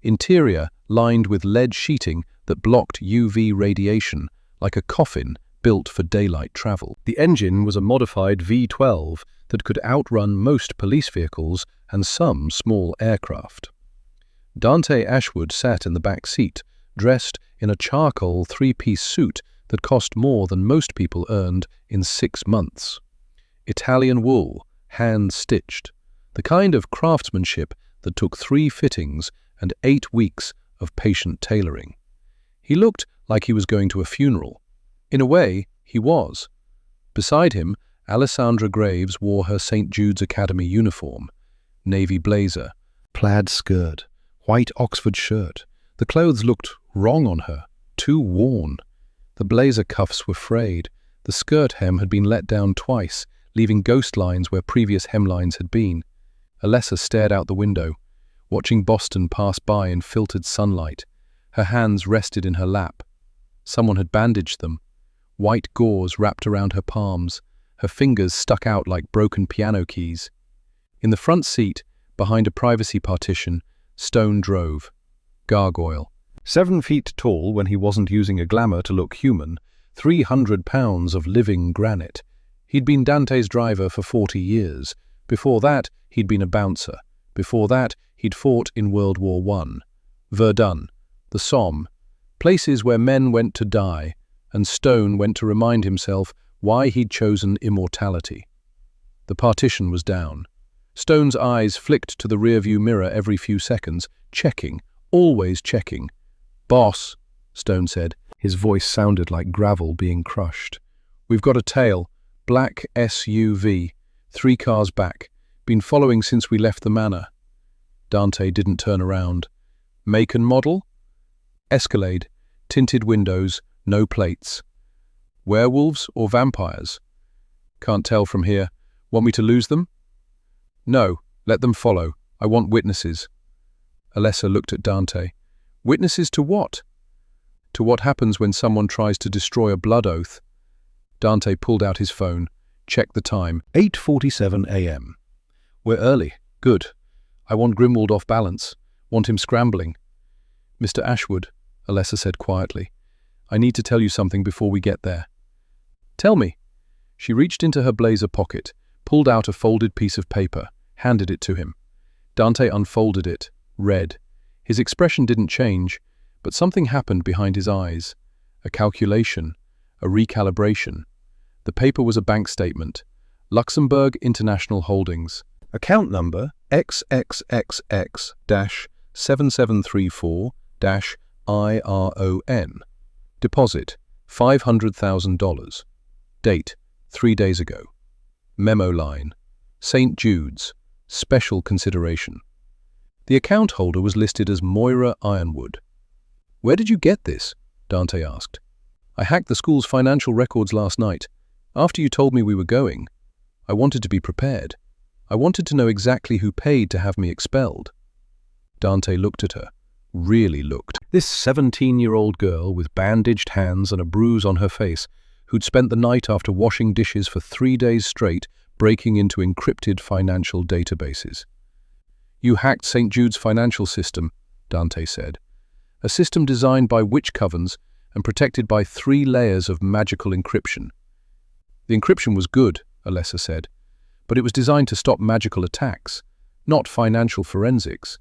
interior lined with lead sheeting that blocked UV radiation like a coffin built for daylight travel. The engine was a modified V12 that could outrun most police vehicles and some small aircraft. Dante Ashwood sat in the back seat, dressed in a charcoal 3-piece suit that cost more than most people earned in 6 months. Italian wool, hand-stitched, the kind of craftsmanship that took 3 fittings and 8 weeks of patient tailoring. He looked like he was going to a funeral. In a way, he was. Beside him, Alessandra Graves wore her St. Jude's Academy uniform, navy blazer, plaid skirt, white Oxford shirt. The clothes looked wrong on her, too worn. The blazer cuffs were frayed. The skirt hem had been let down twice, leaving ghost lines where previous hemlines had been. Alessa stared out the window, watching Boston pass by in filtered sunlight. Her hands rested in her lap. Someone had bandaged them. White gauze wrapped around her palms. Her fingers stuck out like broken piano keys. In the front seat, behind a privacy partition, Stone drove. Gargoyle. 7 feet tall when he wasn't using a glamour to look human, 300 pounds of living granite. He'd been Dante's driver for 40 years. Before that, he'd been a bouncer. Before that, he'd fought in World War I. Verdun, the Somme, places where men went to die, and Stone went to remind himself why he'd chosen immortality. The partition was down. Stone's eyes flicked to the rearview mirror every few seconds, checking, always checking. "Boss," Stone said. His voice sounded like gravel being crushed. "We've got a tail. Black SUV. 3 cars back. Been following since we left the manor." Dante didn't turn around. "Make and model?" "Escalade. Tinted windows. No plates." "Werewolves or vampires?" "Can't tell from here. Want me to lose them?" "No, let them follow. I want witnesses." Alessa looked at Dante. "Witnesses to what?" "To what happens when someone tries to destroy a blood oath." Dante pulled out his phone, checked the time. 8:47 a.m. "We're early. Good. I want Grimwald off balance. Want him scrambling." "Mr. Ashwood," Alessa said quietly, "I need to tell you something before we get there." "Tell me." She reached into her blazer pocket, pulled out a folded piece of paper, handed it to him. Dante unfolded it, read. His expression didn't change, but something happened behind his eyes. A calculation, a recalibration. The paper was a bank statement. Luxembourg International Holdings. Account number XXXX-7734-IRON. Deposit $500,000. Date 3 days ago. Memo line. St. Jude's. Special consideration. The account holder was listed as Moira Ironwood. "Where did you get this?" Dante asked. "I hacked the school's financial records last night. After you told me we were going, I wanted to be prepared. I wanted to know exactly who paid to have me expelled." Dante looked at her. Really looked. This 17-year-old girl with bandaged hands and a bruise on her face, who'd spent the night after washing dishes for 3 days straight, breaking into encrypted financial databases. "You hacked St. Jude's financial system," Dante said. "A system designed by witch covens and protected by 3 layers of magical encryption." "The encryption was good," Alessa said, "but it was designed to stop magical attacks, not financial forensics.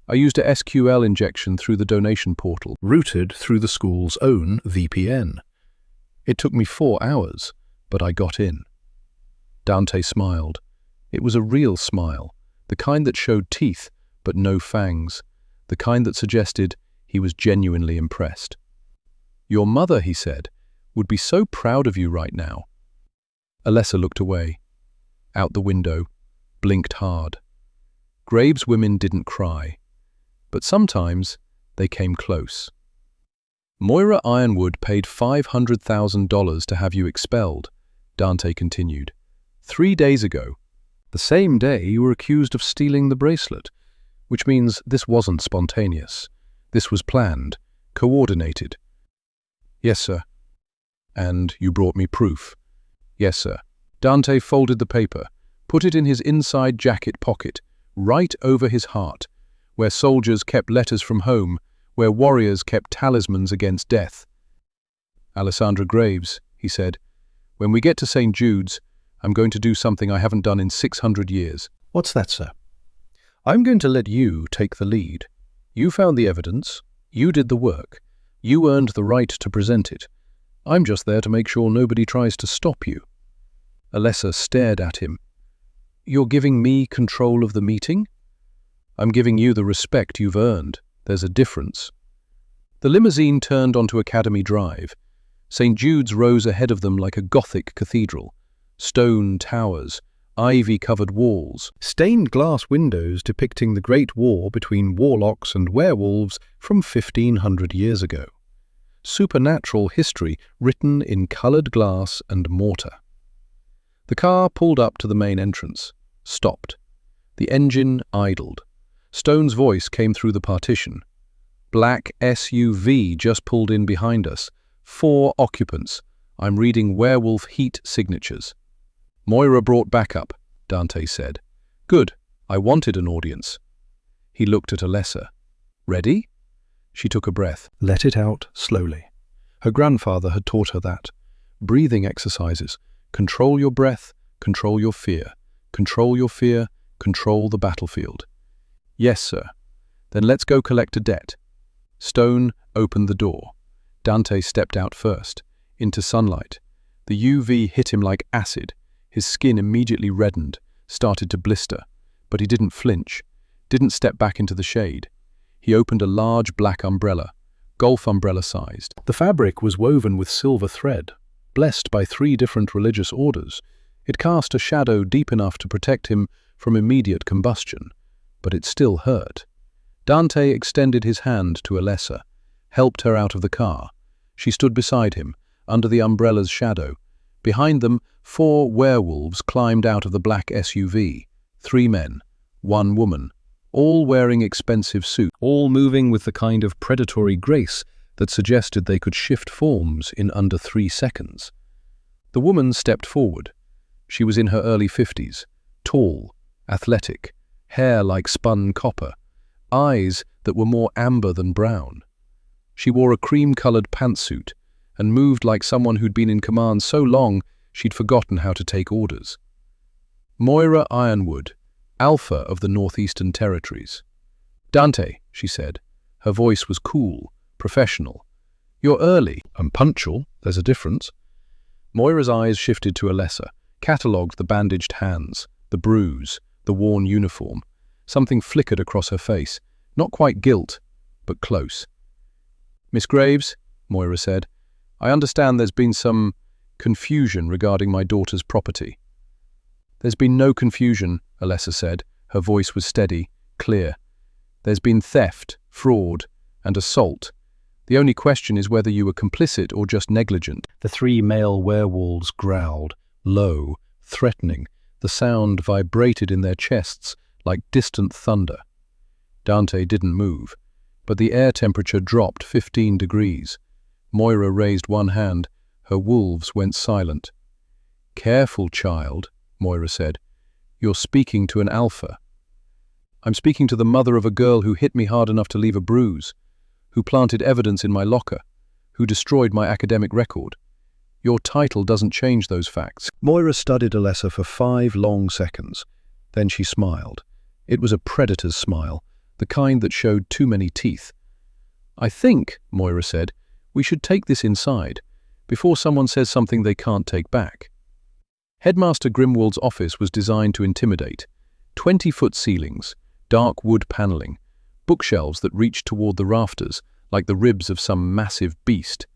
I used a SQL injection through the donation portal, routed through the school's own VPN. It took me 4 hours, but I got in." Dante smiled. It was a real smile, the kind that showed teeth but no fangs, the kind that suggested he was genuinely impressed. "Your mother," he said, "would be so proud of you right now." Alessa looked away, out the window, blinked hard. Graves' women didn't cry, but sometimes they came close. "Moira Ironwood paid $500,000 to have you expelled," Dante continued. 3 days ago, the same day you were accused of stealing the bracelet, which means this wasn't spontaneous. This was planned, coordinated. "Yes, sir." "And you brought me proof." "Yes, sir." Dante folded the paper, put it in his inside jacket pocket, right over his heart, where soldiers kept letters from home, where warriors kept talismans against death. "Alessandra Graves," he said, "when we get to St. Jude's, I'm going to do something I haven't done in 600 years. "What's that, sir?" "I'm going to let you take the lead. You found the evidence. You did the work. You earned the right to present it. I'm just there to make sure nobody tries to stop you." Alessa stared at him. "You're giving me control of the meeting?" "I'm giving you the respect you've earned. There's a difference." The limousine turned onto Academy Drive. St. Jude's rose ahead of them like a Gothic cathedral. Stone towers, ivy-covered walls, stained glass windows depicting the Great War between warlocks and werewolves from 1500 years ago. Supernatural history written in coloured glass and mortar. The car pulled up to the main entrance, stopped. The engine idled. Stone's voice came through the partition. "Black SUV just pulled in behind us. 4 occupants. I'm reading werewolf heat signatures." "Moira brought backup," Dante said. "Good. I wanted an audience." He looked at Alessa. "Ready?" She took a breath. Let it out slowly. Her grandfather had taught her that. Breathing exercises. Control your breath, control your fear. Control your fear, control the battlefield. "Yes, sir." "Then let's go collect a debt." Stone opened the door. Dante stepped out first, into sunlight. The UV hit him like acid. His skin immediately reddened, started to blister. But he didn't flinch, didn't step back into the shade. He opened a large black umbrella, golf umbrella-sized. The fabric was woven with silver thread, blessed by 3 different religious orders. It cast a shadow deep enough to protect him from immediate combustion, but it still hurt. Dante extended his hand to Alessa, helped her out of the car. She stood beside him, under the umbrella's shadow. Behind them, 4 werewolves climbed out of the black SUV. 3 men, 1 woman, all wearing expensive suits, all moving with the kind of predatory grace that suggested they could shift forms in under 3 seconds. The woman stepped forward. She was in her early 50s, tall, athletic, hair like spun copper, eyes that were more amber than brown. She wore a cream-colored pantsuit and moved like someone who'd been in command so long she'd forgotten how to take orders. Moira Ironwood, Alpha of the Northeastern Territories. "Dante," she said. Her voice was cool, professional. "You're early." "I'm punctual. There's a difference." Moira's eyes shifted to Alessa, catalogued the bandaged hands, the bruise, the worn uniform. Something flickered across her face. Not quite guilt, but close. "Miss Graves," Moira said, "I understand there's been some confusion regarding my daughter's property." "There's been no confusion," Alessa said. Her voice was steady, clear. "There's been theft, fraud, and assault. The only question is whether you were complicit or just negligent." The 3 male werewolves growled, low, threatening. The sound vibrated in their chests like distant thunder. Dante didn't move, but the air temperature dropped 15 degrees. Moira raised one hand. Her wolves went silent. "Careful, child," Moira said. "You're speaking to an alpha." "I'm speaking to the mother of a girl who hit me hard enough to leave a bruise, who planted evidence in my locker, who destroyed my academic record. Your title doesn't change those facts." Moira studied Alessa for 5 long seconds. Then she smiled. It was a predator's smile, the kind that showed too many teeth. "I think," Moira said, "we should take this inside, before someone says something they can't take back." Headmaster Grimwald's office was designed to intimidate. 20-foot ceilings, dark wood paneling, bookshelves that reached toward the rafters like the ribs of some massive beast.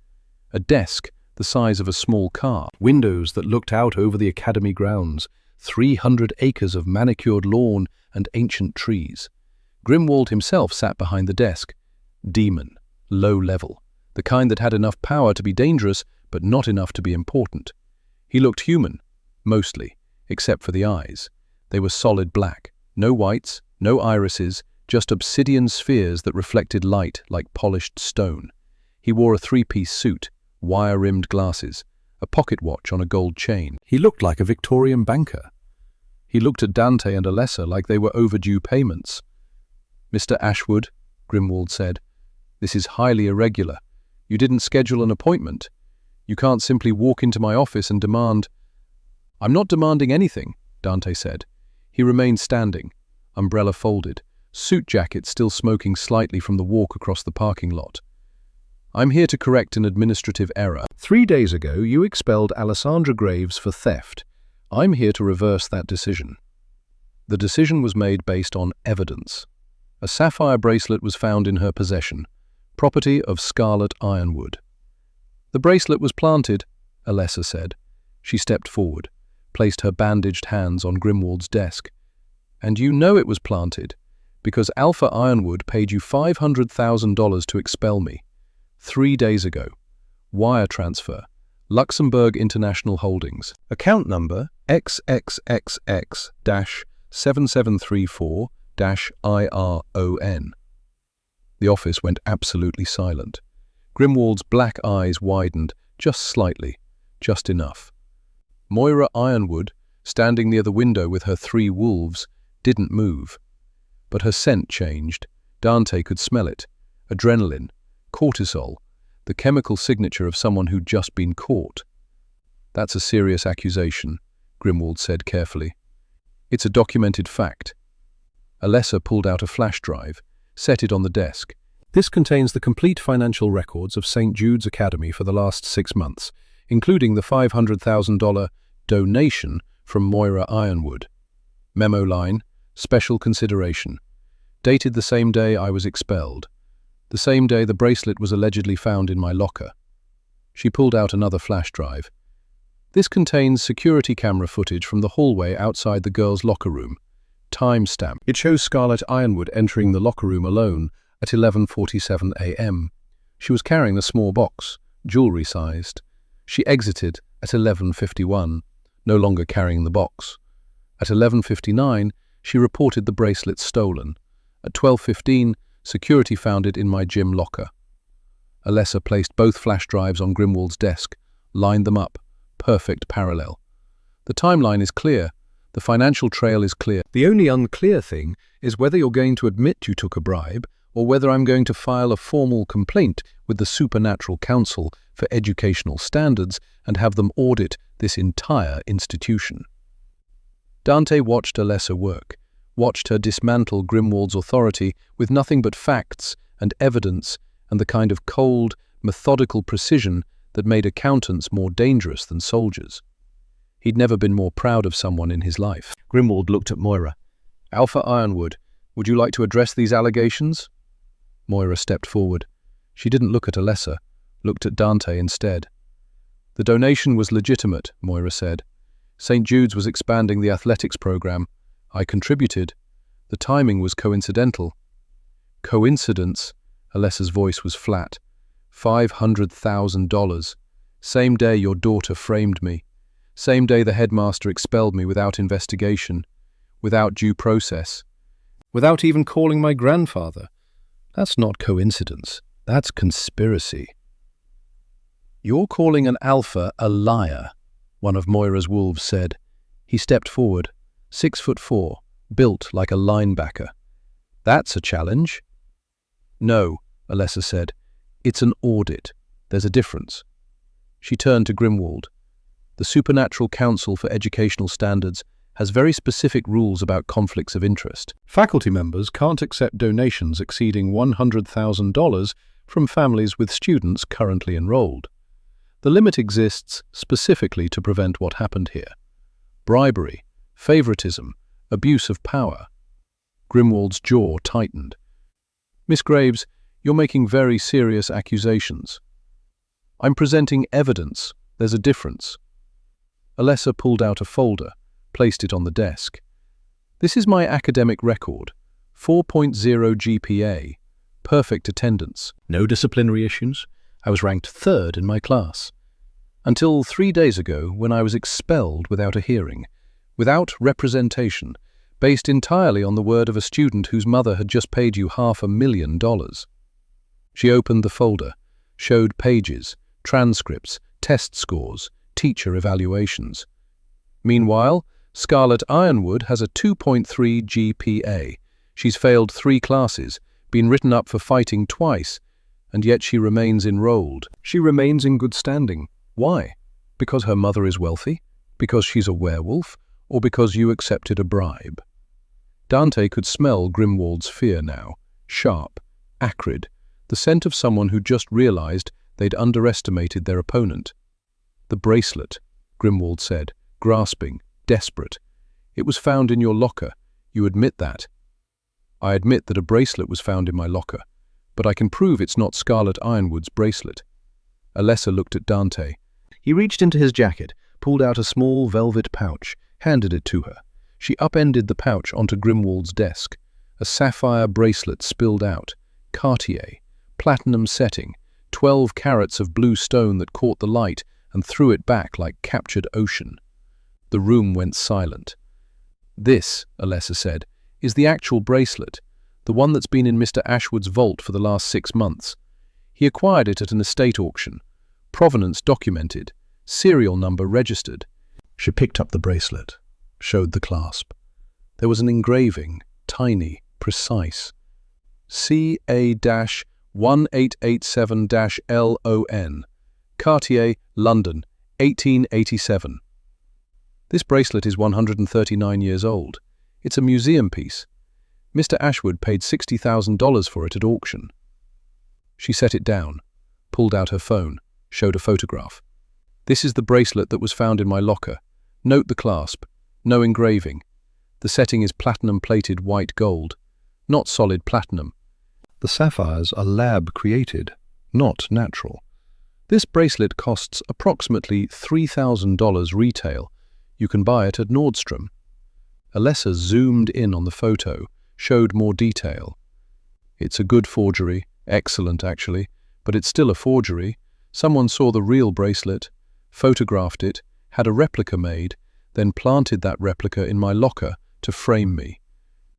A desk the size of a small car. Windows that looked out over the academy grounds. 300 acres of manicured lawn and ancient trees. Grimwald himself sat behind the desk. Demon, low level, the kind that had enough power to be dangerous but not enough to be important. He looked human, mostly, except for the eyes. They were solid black, no whites, no irises, just obsidian spheres that reflected light like polished stone. He wore a 3-piece suit, wire-rimmed glasses, a pocket watch on a gold chain. He looked like a Victorian banker. He looked at Dante and Alessa like they were overdue payments. "Mr. Ashwood," Grimwald said, "this is highly irregular. You didn't schedule an appointment. You can't simply walk into my office and demand—" "I'm not demanding anything," Dante said. He remained standing, umbrella folded, suit jacket still smoking slightly from the walk across the parking lot. "I'm here to correct an administrative error. 3 days ago, you expelled Alessandra Graves for theft. I'm here to reverse that decision." The decision was made based on evidence. A sapphire bracelet was found in her possession, property of Scarlett Ironwood. "The bracelet was planted," Alessa said. She stepped forward, placed her bandaged hands on Grimwald's desk. "And you know it was planted, because Alpha Ironwood paid you $500,000 to expel me. 3 days ago. Wire transfer. Luxembourg International Holdings. Account number XXXX-7734-IRON. The office went absolutely silent. Grimwald's black eyes widened, just slightly, just enough. Moira Ironwood, standing near the window with her 3 wolves, didn't move. But her scent changed. Dante could smell it. Adrenaline. Cortisol, the chemical signature of someone who'd just been caught. "That's a serious accusation," Grimwald said carefully. "It's a documented fact." Alessa pulled out a flash drive, set it on the desk. "This contains the complete financial records of St. Jude's Academy for the last 6 months, including the $500,000 donation from Moira Ironwood. Memo line, Special consideration. Dated the same day I was expelled. The same day the bracelet was allegedly found in my locker. She pulled out another flash drive. This contains security camera footage from the hallway outside the girls' locker room. Timestamp. It shows Scarlett Ironwood entering the locker room alone at 11:47 a.m. She was carrying a small box, jewelry-sized. She exited at 11:51, no longer carrying the box. At 11:59, she reported the bracelet stolen. At 12:15, security found it in my gym locker. Alessa placed both flash drives on Grimwald's desk, lined them up, perfect parallel. The timeline is clear. The financial trail is clear. The only unclear thing is whether you're going to admit you took a bribe or whether I'm going to file a formal complaint with the Supernatural Council for Educational Standards and have them audit this entire institution. Dante watched Alessa work, watched her dismantle Grimwald's authority with nothing but facts and evidence and the kind of cold, methodical precision that made accountants more dangerous than soldiers. He'd never been more proud of someone in his life. Grimwald looked at Moira. "Alpha Ironwood, would you like to address these allegations?" Moira stepped forward. She didn't look at Alessa, looked at Dante instead. "The donation was legitimate," Moira said. "St. Jude's was expanding the athletics program. I contributed. The timing was coincidental." "Coincidence?" Alessa's voice was flat. $500,000. Same day your daughter framed me. Same day the headmaster expelled me without investigation, without due process, without even calling my grandfather. That's not coincidence. That's conspiracy. "You're calling an alpha a liar," one of Moira's wolves said. He stepped forward, 6'4", built like a linebacker. "That's a challenge." "No," Alessa said. "It's an audit. There's a difference." She turned to Grimwald. "The Supernatural Council for Educational Standards has very specific rules about conflicts of interest. Faculty members can't accept donations exceeding $100,000 from families with students currently enrolled. The limit exists specifically to prevent what happened here: bribery, favoritism, abuse of power." Grimwald's jaw tightened. "Miss Graves, you're making very serious accusations." "I'm presenting evidence. There's a difference." Alessa pulled out a folder, placed it on the desk. "This is my academic record. 4.0 GPA. Perfect attendance. No disciplinary issues. I was ranked 3rd in my class. Until 3 days ago when I was expelled without a hearing, without representation, based entirely on the word of a student whose mother had just paid you $500,000. She opened the folder, showed pages, transcripts, test scores, teacher evaluations. Meanwhile, Scarlett Ironwood has a 2.3 GPA. She's failed 3 classes, been written up for fighting twice, and yet she remains enrolled. She remains in good standing. Why? Because her mother is wealthy? Because she's a werewolf? Or because you accepted a bribe? Dante could smell Grimwald's fear now, sharp, acrid, the scent of someone who just realized they'd underestimated their opponent. "The bracelet," Grimwald said, grasping, desperate. "It was found in your locker. You admit that." "I admit that a bracelet was found in my locker, but I can prove it's not Scarlett Ironwood's bracelet." Alessa looked at Dante. He reached into his jacket, pulled out a small velvet pouch, handed it to her. She upended the pouch onto Grimwald's desk. A sapphire bracelet spilled out. Cartier. Platinum setting. 12 carats of blue stone that caught the light and threw it back like captured ocean. The room went silent. "This," Alessa said, "is the actual bracelet, the one that's been in Mr. Ashwood's vault for the last 6 months. He acquired it at an estate auction. Provenance documented. Serial number registered." She picked up the bracelet, showed the clasp. There was an engraving, tiny, precise. CA-1887-LON. Cartier, London, 1887. This bracelet is 139 years old. It's a museum piece. Mr. Ashwood paid $60,000 for it at auction. She set it down, pulled out her phone, showed a photograph. "This is the bracelet that was found in my locker. Note the clasp. No engraving. The setting is platinum-plated white gold, not solid platinum. The sapphires are lab-created, not natural. This bracelet costs approximately $3,000 retail. You can buy it at Nordstrom. Alessa zoomed in on the photo, showed more detail. It's a good forgery, excellent actually, but it's still a forgery. Someone saw the real bracelet, photographed it, had a replica made, then planted that replica in my locker to frame me.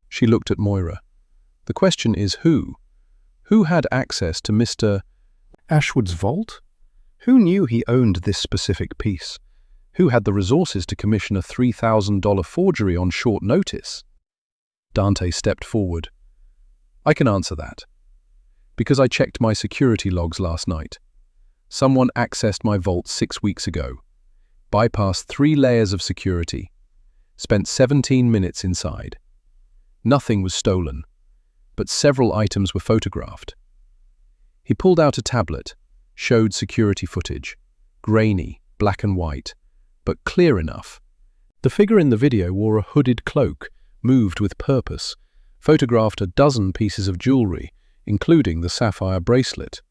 She looked at Moira. The question is who? Who had access to Mr. Ashwood's vault? Who knew he owned this specific piece? Who had the resources to commission a $3,000 forgery on short notice? Dante stepped forward. I can answer that. Because I checked my security logs last night. Someone accessed my vault 6 weeks ago, bypassed 3 layers of security, spent 17 minutes inside. Nothing was stolen, but several items were photographed. He pulled out a tablet, showed security footage, grainy, black and white, but clear enough. The figure in the video wore a hooded cloak, moved with purpose, photographed a dozen pieces of jewelry, including the sapphire bracelet.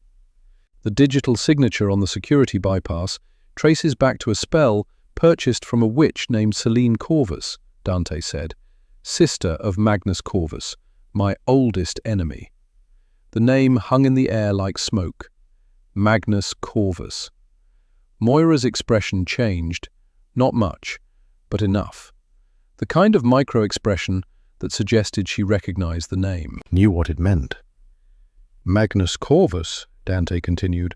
The digital signature on the security bypass traces back to a spell purchased from a witch named Selene Corvus, Dante said, sister of Magnus Corvus, my oldest enemy. The name hung in the air like smoke. Magnus Corvus. Moira's expression changed, not much, but enough. The kind of micro-expression that suggested she recognized the name. Knew what it meant. Magnus Corvus, Dante continued,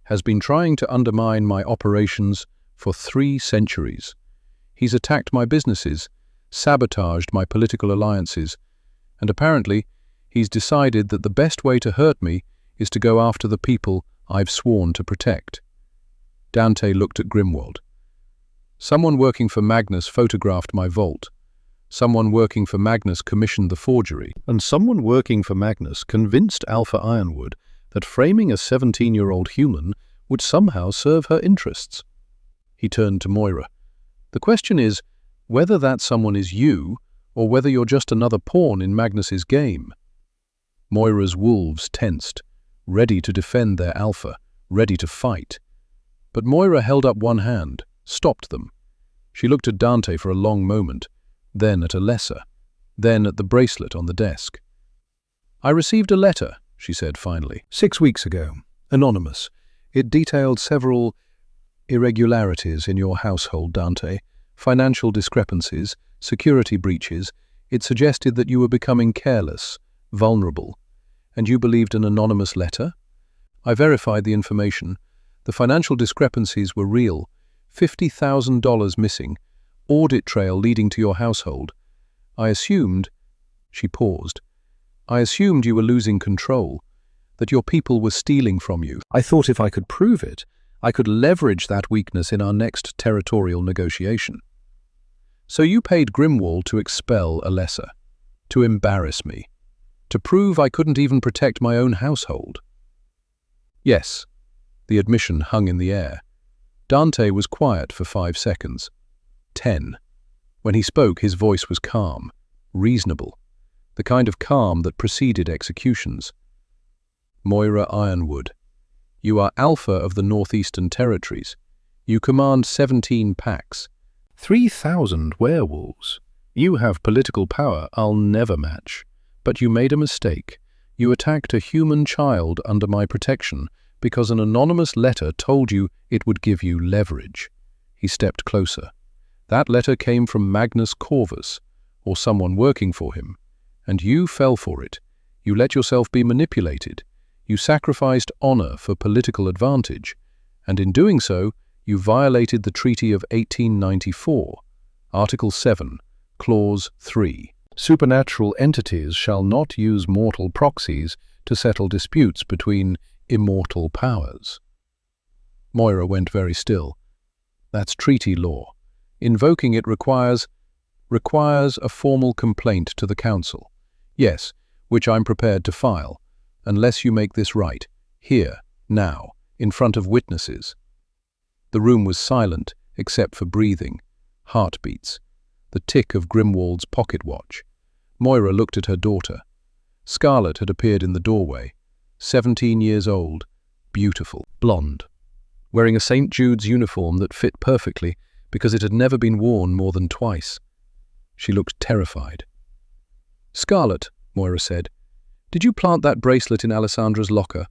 has been trying to undermine my operations for 3 centuries. He's attacked my businesses, sabotaged my political alliances, and apparently he's decided that the best way to hurt me is to go after the people I've sworn to protect. Dante looked at Grimwald. Someone working for Magnus photographed my vault. Someone working for Magnus commissioned the forgery. And someone working for Magnus convinced Alpha Ironwood that framing a 17-year-old human would somehow serve her interests. He turned to Moira. The question is whether that someone is you or whether you're just another pawn in Magnus's game. Moira's wolves tensed, ready to defend their alpha, ready to fight. But Moira held up one hand, stopped them. She looked at Dante for a long moment, then at Alessa, then at the bracelet on the desk. I received a letter, she said finally. 6 weeks ago. Anonymous. It detailed several irregularities in your household, Dante. Financial discrepancies, security breaches. It suggested that you were becoming careless, vulnerable. And you believed an anonymous letter? I verified the information. The financial discrepancies were real. $50,000 missing. Audit trail leading to your household. I assumed, she paused, I assumed you were losing control, that your people were stealing from you. I thought if I could prove it, I could leverage that weakness in our next territorial negotiation. So you paid Grimwald to expel Alessa, to embarrass me, to prove I couldn't even protect my own household. Yes, the admission hung in the air. Dante was quiet for 5 seconds. 10. When he spoke, his voice was calm, reasonable, the kind of calm that preceded executions. Moira Ironwood, you are Alpha of the Northeastern Territories. You command 17 packs. 3,000 werewolves. You have political power I'll never match. But you made a mistake. You attacked a human child under my protection because an anonymous letter told you it would give you leverage. He stepped closer. That letter came from Magnus Corvus, or someone working for him, and you fell for it. You let yourself be manipulated. You sacrificed honor for political advantage, and in doing so, you violated the Treaty of 1894, Article 7, Clause 3. Supernatural entities shall not use mortal proxies to settle disputes between immortal powers. Moira went very still. That's treaty law. Invoking it requires a formal complaint to the Council. Yes, which I'm prepared to file, unless you make this right, here, now, in front of witnesses. The room was silent, except for breathing, heartbeats. the tick of Grimwald's pocket watch. Moira looked at her daughter. Scarlett had appeared in the doorway, 17 years old, beautiful, blonde, wearing a St. Jude's uniform that fit perfectly because it had never been worn more than twice. She looked terrified. "Scarlett," Moira said, "did you plant that bracelet in Alessandra's locker?"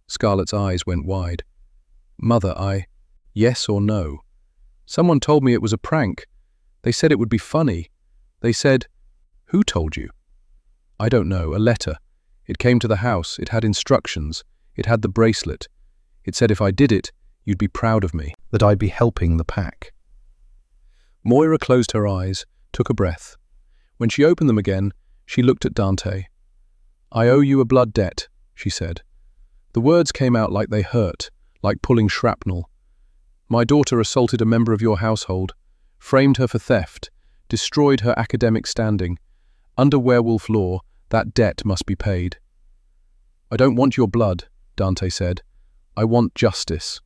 Scarlett's eyes went wide. "Mother, yes or no? Someone told me it was a prank. They said it would be funny. They said—" "Who told you?" "I don't know, a letter. It came to the house, it had instructions, it had the bracelet. It said if I did it, you'd be proud of me, that I'd be helping the pack." Moira closed her eyes, took a breath. When she opened them again, she looked at Dante. "I owe you a blood debt," she said. The words came out like they hurt, like pulling shrapnel. "My daughter assaulted a member of your household, framed her for theft, destroyed her academic standing. Under werewolf law, that debt must be paid." "I don't want your blood," Dante said. "I want justice."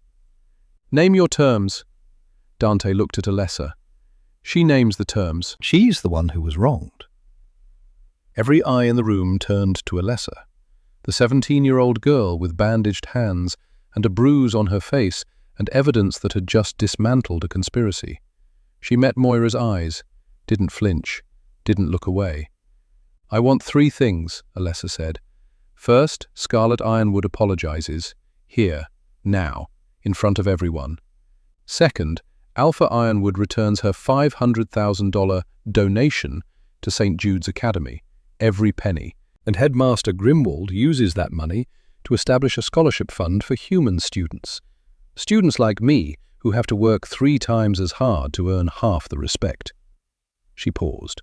"Name your terms." Dante looked at Alessa. She names the terms. She's the one who was wronged. Every eye in the room turned to Alessa, the 17-year-old girl with bandaged hands and a bruise on her face and evidence that had just dismantled a conspiracy. She met Moira's eyes, didn't flinch, didn't look away. "I want 3 things," Alessa said. "First, Scarlett Ironwood apologizes, here, now, in front of everyone. Second, Alpha Ironwood returns her $500,000 donation to St. Jude's Academy, every penny, and Headmaster Grimwald uses that money to establish a scholarship fund for human students. Students like me who have to work 3 times as hard to earn half the respect." She paused.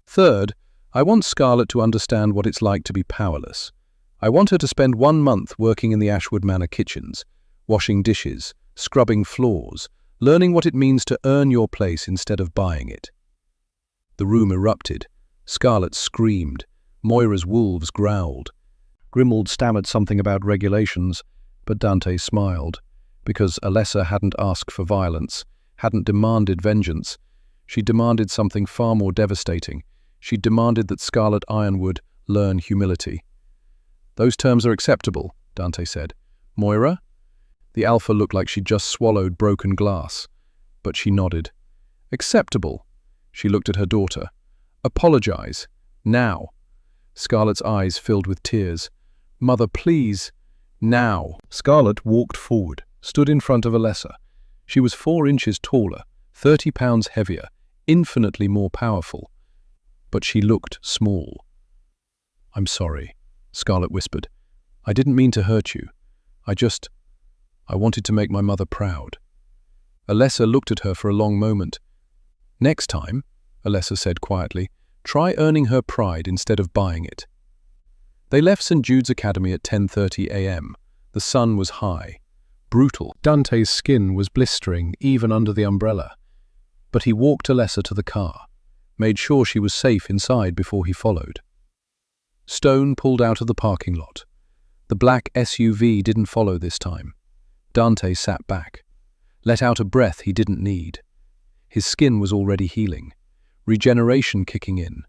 "Third, I want Scarlett to understand what it's like to be powerless. I want her to spend 1 month working in the Ashwood Manor kitchens, washing dishes, scrubbing floors, learning what it means to earn your place instead of buying it." The room erupted. Scarlett screamed. Moira's wolves growled. Grimwald stammered something about regulations, but Dante smiled, because Alessa hadn't asked for violence, hadn't demanded vengeance. She demanded something far more devastating. She demanded that Scarlett Ironwood learn humility. "Those terms are acceptable," Dante said. "Moira?" The Alpha looked like she'd just swallowed broken glass, but she nodded. "Acceptable." She looked at her daughter. "Apologize. Now." Scarlett's eyes filled with tears. "Mother, please. Now." Scarlett walked forward, stood in front of Alessa. She was 4 inches taller, 30 pounds heavier, infinitely more powerful. But she looked small. "I'm sorry," Scarlett whispered. "I didn't mean to hurt you. I wanted to make my mother proud." Alessa looked at her for a long moment. "Next time," Alessa said quietly, "try earning her pride instead of buying it." They left St. Jude's Academy at 10:30 a.m. The sun was high, brutal. Dante's skin was blistering even under the umbrella. But he walked Alessa to the car, made sure she was safe inside before he followed. Stone pulled out of the parking lot. The black SUV didn't follow this time. Dante sat back, let out a breath he didn't need. His skin was already healing, regeneration kicking in.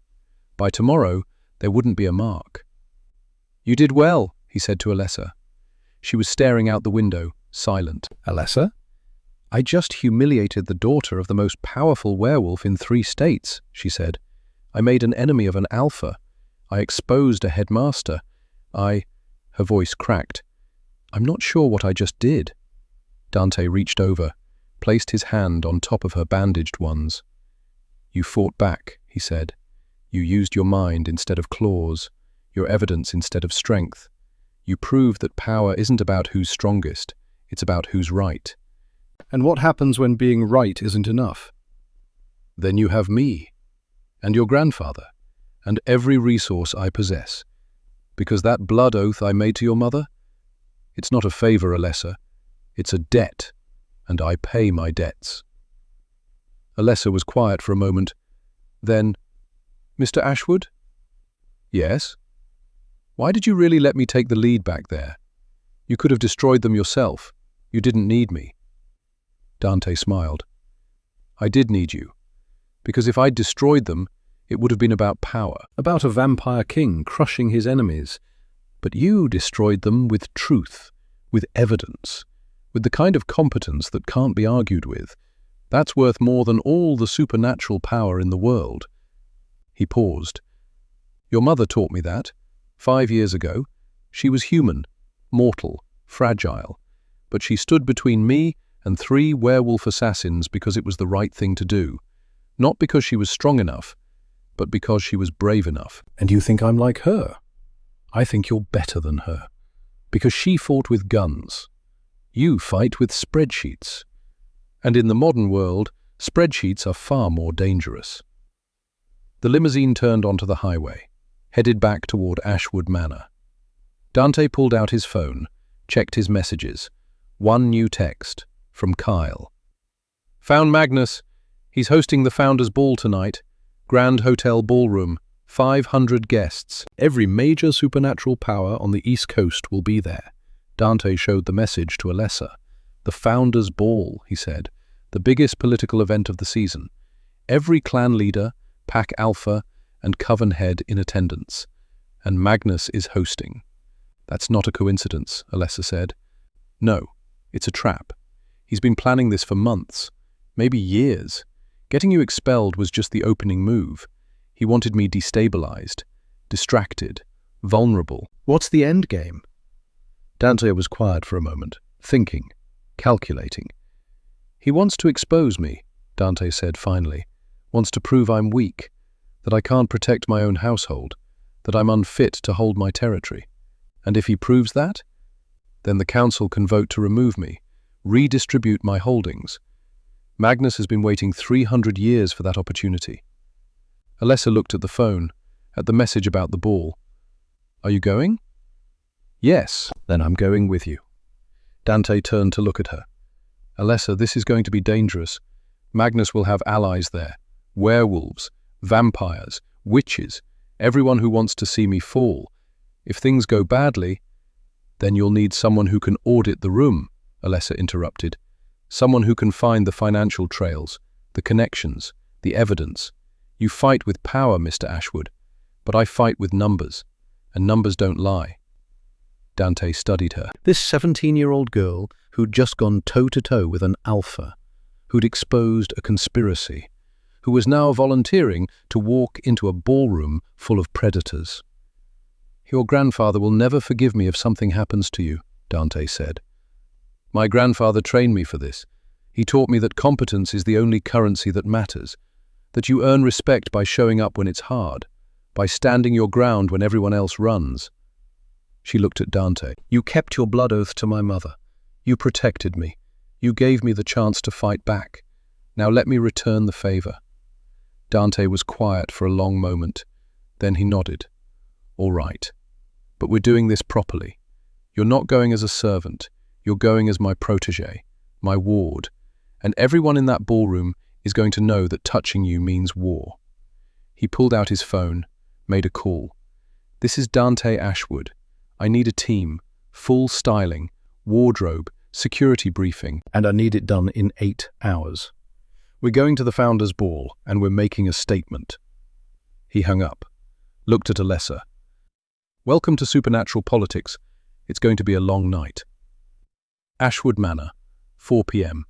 By tomorrow, there wouldn't be a mark. "You did well," he said to Alessa. She was staring out the window, silent. "Alessa? I just humiliated the daughter of the most powerful werewolf in 3 states, she said. "I made an enemy of an alpha. I exposed a headmaster. Her voice cracked. "I'm not sure what I just did." Dante reached over, placed his hand on top of her bandaged ones. "You fought back," he said. "You used your mind instead of claws, your evidence instead of strength. You proved that power isn't about who's strongest, it's about who's right." "And what happens when being right isn't enough?" "Then you have me, and your grandfather, and every resource I possess. Because that blood oath I made to your mother? It's not a favor, Alessa. It's a debt, and I pay my debts." Alessa was quiet for a moment. Then, "Mr. Ashwood?" "Yes?" "Why did you really let me take the lead back there? You could have destroyed them yourself. You didn't need me." Dante smiled. "I did need you. Because if I'd destroyed them, it would have been about power, about a vampire king crushing his enemies. But you destroyed them with truth, with evidence, with the kind of competence that can't be argued with. That's worth more than all the supernatural power in the world. He paused. Your mother taught me that. 5 years ago, she was human, mortal, fragile, but she stood between me and 3 werewolf assassins because it was the right thing to do. Not because she was strong enough, but because she was brave enough. And you think I'm like her? I think you're better than her, because she fought with guns. You fight with spreadsheets. And in the modern world, spreadsheets are far more dangerous. The limousine turned onto the highway, headed back toward Ashwood Manor. Dante pulled out his phone, checked his messages. One new text, from Kyle. Found Magnus. He's hosting the Founders' Ball tonight. Grand Hotel Ballroom. 500 guests. Every major supernatural power on the East Coast will be there. Dante showed the message to Alessa. The Founders' Ball, he said. The biggest political event of the season. Every clan leader, Pack Alpha, and Coven head in attendance. And Magnus is hosting. That's not a coincidence, Alessa said. No, it's a trap. He's been planning this for months, maybe years. Getting you expelled was just the opening move. He wanted me destabilized, distracted, vulnerable. What's the end game? Dante was quiet for a moment, thinking, calculating. He wants to expose me, Dante said finally. Wants to prove I'm weak, that I can't protect my own household, that I'm unfit to hold my territory. And if he proves that, then the council can vote to remove me, redistribute my holdings. Magnus has been waiting 300 years for that opportunity. Alessa looked at the phone, at the message about the ball. Are you going? Yes, then I'm going with you. Dante turned to look at her. Alessa, this is going to be dangerous. Magnus will have allies there. Werewolves, vampires, witches, everyone who wants to see me fall. If things go badly, then you'll need someone who can audit the room, Alessa interrupted. Someone who can find the financial trails, the connections, the evidence. You fight with power, Mr. Ashwood, but I fight with numbers, and numbers don't lie. Dante studied her. This 17-year-old girl who'd just gone toe-to-toe with an alpha, who'd exposed a conspiracy, who was now volunteering to walk into a ballroom full of predators. Your grandfather will never forgive me if something happens to you, Dante said. My grandfather trained me for this. He taught me that competence is the only currency that matters, that you earn respect by showing up when it's hard, by standing your ground when everyone else runs. She looked at Dante. You kept your blood oath to my mother. You protected me. You gave me the chance to fight back. Now let me return the favor. Dante was quiet for a long moment. Then he nodded. All right. But we're doing this properly. You're not going as a servant. You're going as my protege, my ward. And everyone in that ballroom is going to know that touching you means war. He pulled out his phone, made a call. This is Dante Ashwood. I need a team, full styling, wardrobe, security briefing, and I need it done in 8 hours. We're going to the Founders' Ball, and we're making a statement. He hung up, looked at Alessa. Welcome to Supernatural Politics. It's going to be a long night. Ashwood Manor, 4 p.m.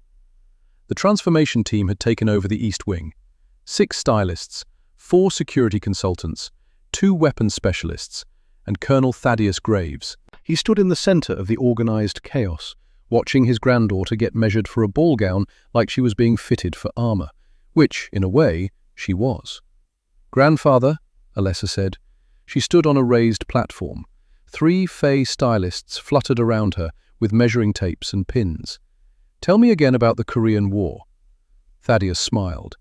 The transformation team had taken over the East Wing. 6 stylists, 4 security consultants, 2 weapons specialists, and Colonel Thaddeus Graves. He stood in the center of the organized chaos, watching his granddaughter get measured for a ball gown like she was being fitted for armor, which, in a way, she was. Grandfather, Alessa said. She stood on a raised platform. 3 Fey stylists fluttered around her with measuring tapes and pins. Tell me again about the Korean War. Thaddeus smiled.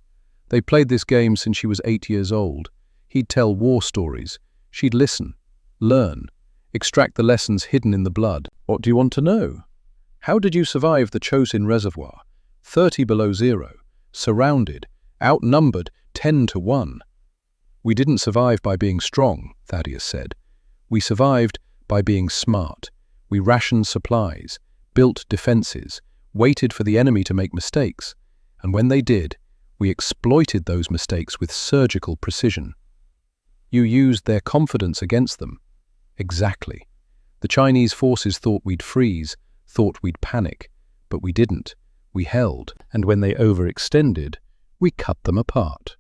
They played this game since she was 8 years old. He'd tell war stories. She'd listen, learn, extract the lessons hidden in the blood. What do you want to know? How did you survive the Chosin Reservoir? 30 below zero, surrounded, outnumbered 10 to 1. We didn't survive by being strong, Thaddeus said. We survived by being smart. We rationed supplies, built defenses, waited for the enemy to make mistakes, and when they did, We exploited those mistakes with surgical precision. You used their confidence against them. Exactly. The Chinese forces thought we'd freeze, thought we'd panic, but we didn't. We held, and when they overextended, we cut them apart.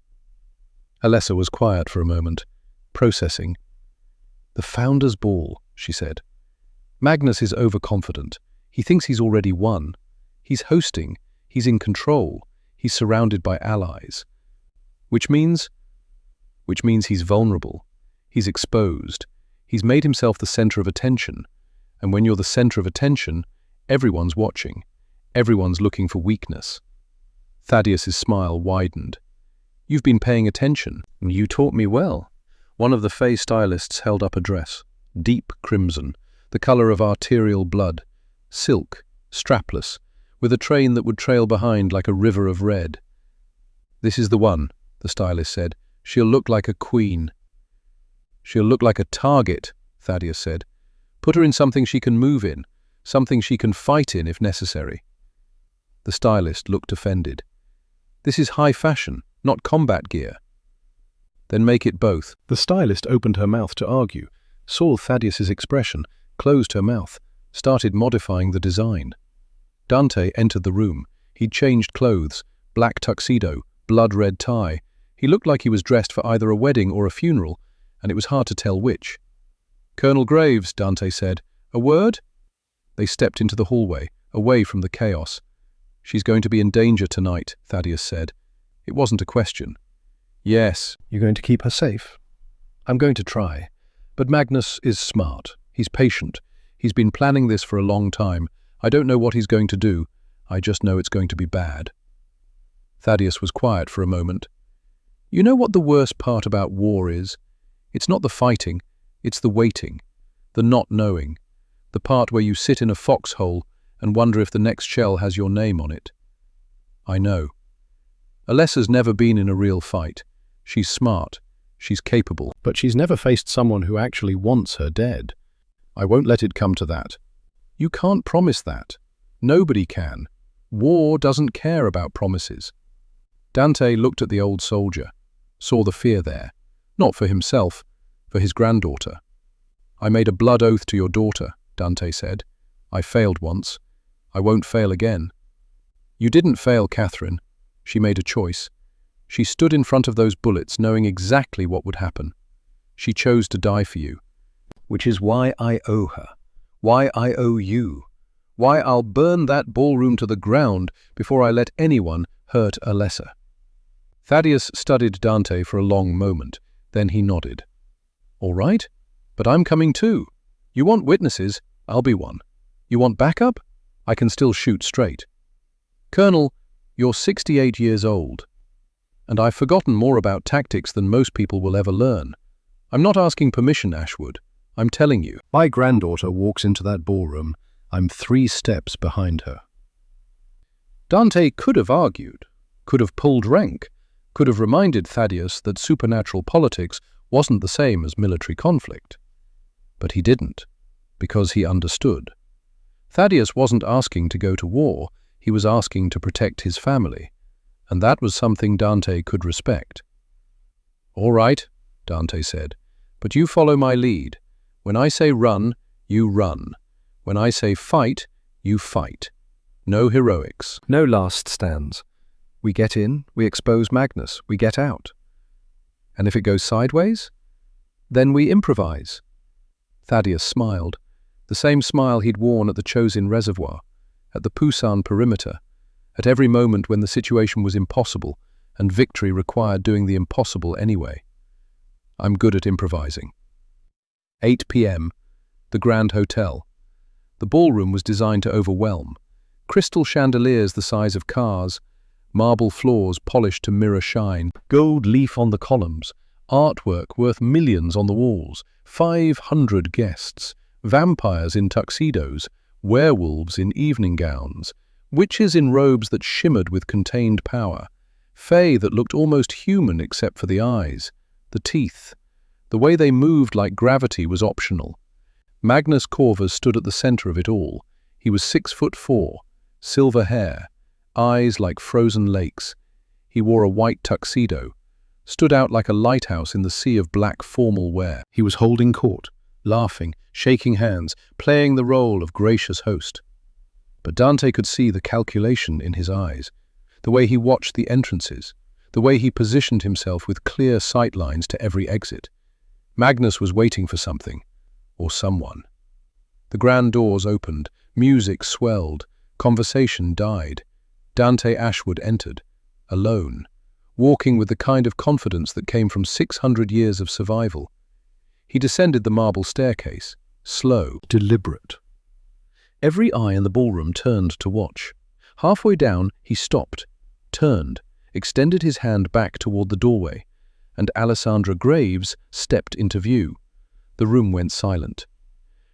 Alessa was quiet for a moment, processing. "The Founder's Ball," she said. "Magnus is overconfident. He thinks he's already won. He's hosting. He's in control. He's surrounded by allies. Which means he's vulnerable. He's exposed. He's made himself the center of attention. And when you're the center of attention, everyone's watching. Everyone's looking for weakness." Thaddeus's smile widened. "You've been paying attention, and you taught me well." One of the Fey stylists held up a dress, deep crimson, the color of arterial blood, silk, strapless, with a train that would trail behind like a river of red. "This is the one," the stylist said. "She'll look like a queen." "She'll look like a target," Thaddeus said. "Put her in something she can move in, something she can fight in if necessary." The stylist looked offended. "This is high fashion, not combat gear." "Then make it both." The stylist opened her mouth to argue, saw Thaddeus's expression, closed her mouth, started modifying the design. Dante entered the room. He'd changed clothes, black tuxedo, blood-red tie. He looked like he was dressed for either a wedding or a funeral, and it was hard to tell which. "Colonel Graves," Dante said. "A word?" They stepped into the hallway, away from the chaos. "She's going to be in danger tonight," Thaddeus said. It wasn't a question. "Yes." "You're going to keep her safe?" "I'm going to try. But Magnus is smart. He's patient. He's been planning this for a long time. I don't know what he's going to do. I just know it's going to be bad." Thaddeus was quiet for a moment. "You know what the worst part about war is? It's not the fighting, it's the waiting, the not knowing, the part where you sit in a foxhole and wonder if the next shell has your name on it." "I know. Alessa's never been in a real fight. She's smart, she's capable, but she's never faced someone who actually wants her dead. I won't let it come to that." "You can't promise that. Nobody can. War doesn't care about promises." Dante looked at the old soldier, saw the fear there, not for himself, for his granddaughter. "I made a blood oath to your daughter," Dante said. "I failed once. I won't fail again." "You didn't fail, Catherine. She made a choice. She stood in front of those bullets knowing exactly what would happen. She chose to die for you. Which is why I owe her. Why I owe you. Why I'll burn that ballroom to the ground before I let anyone hurt Alessa." Thaddeus studied Dante for a long moment. Then he nodded. "All right, but I'm coming too. You want witnesses? I'll be one. You want backup? I can still shoot straight. Colonel, you're 68 years old, and I've forgotten more about tactics than most people will ever learn. I'm not asking permission, Ashwood. I'm telling you. My granddaughter walks into that ballroom. I'm 3 steps behind her." Dante could have argued, could have pulled rank, could have reminded Thaddeus that supernatural politics wasn't the same as military conflict. But he didn't, because he understood. Thaddeus wasn't asking to go to war, he was asking to protect his family, and that was something Dante could respect. "All right," Dante said, "but you follow my lead. When I say run, you run. When I say fight, you fight. No heroics. No last stands. We get in, we expose Magnus, we get out. And if it goes sideways, then we improvise." Thaddeus smiled, the same smile he'd worn at the Chosin Reservoir, at the Pusan perimeter, at every moment when the situation was impossible and victory required doing the impossible anyway. "I'm good at improvising." 8 p.m., the Grand Hotel. The ballroom was designed to overwhelm. Crystal chandeliers the size of cars, marble floors polished to mirror shine, gold leaf on the columns, artwork worth millions on the walls, 500 guests, vampires in tuxedos, werewolves in evening gowns, witches in robes that shimmered with contained power, fae that looked almost human except for the eyes, the teeth. The way they moved like gravity was optional. Magnus Corvus stood at the center of it all. He was 6'4", silver hair, eyes like frozen lakes. He wore a white tuxedo, stood out like a lighthouse in the sea of black formal wear. He was holding court, laughing, shaking hands, playing the role of gracious host. But Dante could see the calculation in his eyes, the way he watched the entrances, the way he positioned himself with clear sight lines to every exit. Magnus was waiting for something, or someone. The grand doors opened, music swelled, conversation died. Dante Ashwood entered, alone, walking with the kind of confidence that came from 600 years of survival. He descended the marble staircase, slow, deliberate. Every eye in the ballroom turned to watch. Halfway down, he stopped, turned, extended his hand back toward the doorway, and Alessandra Graves stepped into view. The room went silent.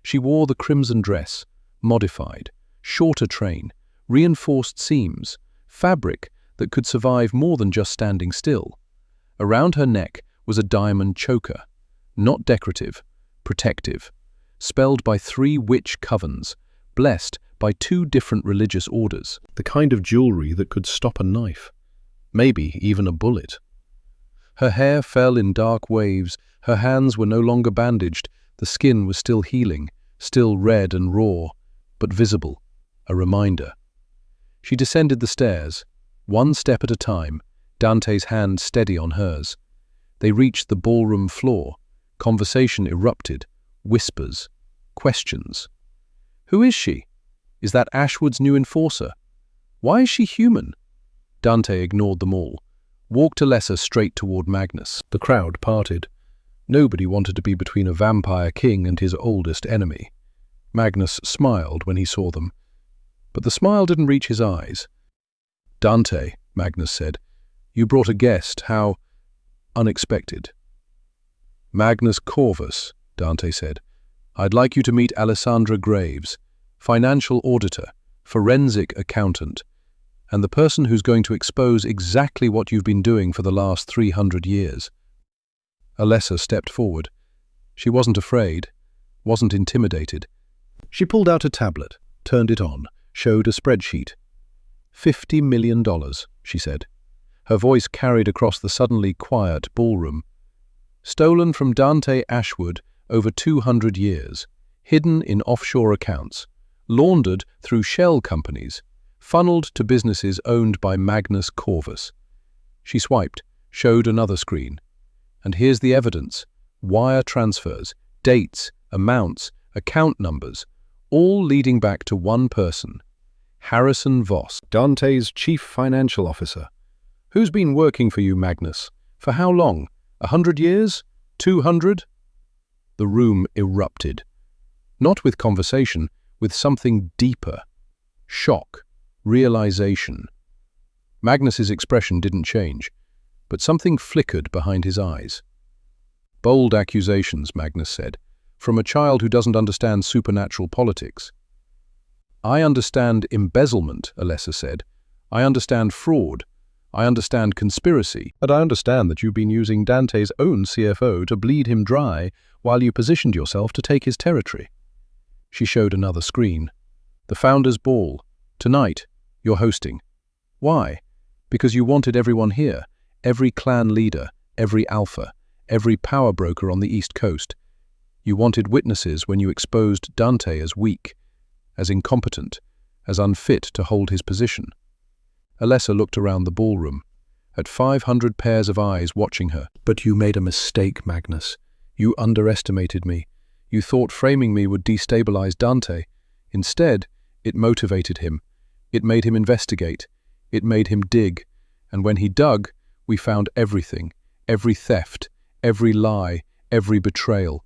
She wore the crimson dress, modified, shorter train, reinforced seams, fabric that could survive more than just standing still. Around her neck was a diamond choker, not decorative, protective, spelled by 3 witch covens, blessed by 2 different religious orders, the kind of jewelry that could stop a knife, maybe even a bullet. Her hair fell in dark waves, her hands were no longer bandaged, the skin was still healing, still red and raw, but visible, a reminder. She descended the stairs, one step at a time, Dante's hand steady on hers. They reached the ballroom floor. Conversation erupted, whispers, questions. Who is she? Is that Ashwood's new enforcer? Why is she human? Dante ignored them all, walked Alessa straight toward Magnus. The crowd parted. Nobody wanted to be between a vampire king and his oldest enemy. Magnus smiled when he saw them, but the smile didn't reach his eyes. Dante, Magnus said, you brought a guest, how unexpected. Magnus Corvus, Dante said, I'd like you to meet Alessandra Graves, financial auditor, forensic accountant, and the person who's going to expose exactly what you've been doing for the last 300 years. Alessa stepped forward. She wasn't afraid, wasn't intimidated. She pulled out a tablet, turned it on, showed a spreadsheet. $50 million, she said. Her voice carried across the suddenly quiet ballroom. Stolen from Dante Ashwood over 200 years, hidden in offshore accounts, laundered through shell companies, funneled to businesses owned by Magnus Corvus. She swiped, showed another screen. And here's the evidence. Wire transfers, dates, amounts, account numbers, all leading back to one person, Harrison Voss, Dante's chief financial officer. Who's been working for you, Magnus? For how long? 100 years? 200? The room erupted. Not with conversation, with something deeper. Shock, realization. Magnus's expression didn't change, but something flickered behind his eyes. Bold accusations, Magnus said, from a child who doesn't understand supernatural politics. I understand embezzlement, Alessa said. I understand fraud. I understand conspiracy. And I understand that you've been using Dante's own CFO to bleed him dry while you positioned yourself to take his territory. She showed another screen. The Founders' Ball. Tonight, you're hosting. Why? Because you wanted everyone here, every clan leader, every alpha, every power broker on the East Coast. You wanted witnesses when you exposed Dante as weak, as incompetent, as unfit to hold his position. Alessa looked around the ballroom, at 500 pairs of eyes watching her. But you made a mistake, Magnus. You underestimated me. You thought framing me would destabilize Dante. Instead, it motivated him. It made him investigate. It made him dig. And when he dug, we found everything, every theft, every lie, every betrayal.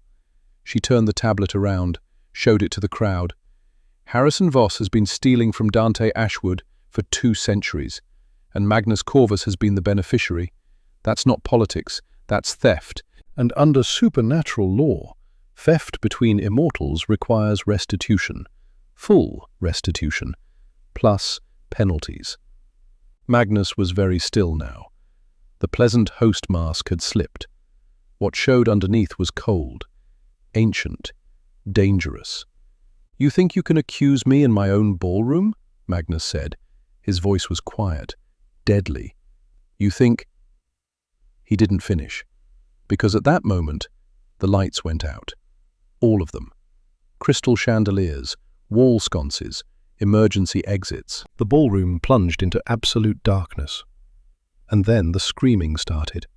She turned the tablet around, showed it to the crowd. Harrison Voss has been stealing from Dante Ashwood for 2 centuries, and Magnus Corvus has been the beneficiary. That's not politics, that's theft. And under supernatural law, theft between immortals requires restitution, full restitution, plus penalties. Magnus was very still now. The pleasant host mask had slipped. What showed underneath was cold, ancient, dangerous. You think you can accuse me in my own ballroom? Magnus said. His voice was quiet, deadly. You think—" He didn't finish, because at that moment, the lights went out. All of them. Crystal chandeliers, wall sconces, emergency exits. The ballroom plunged into absolute darkness. And then the screaming started.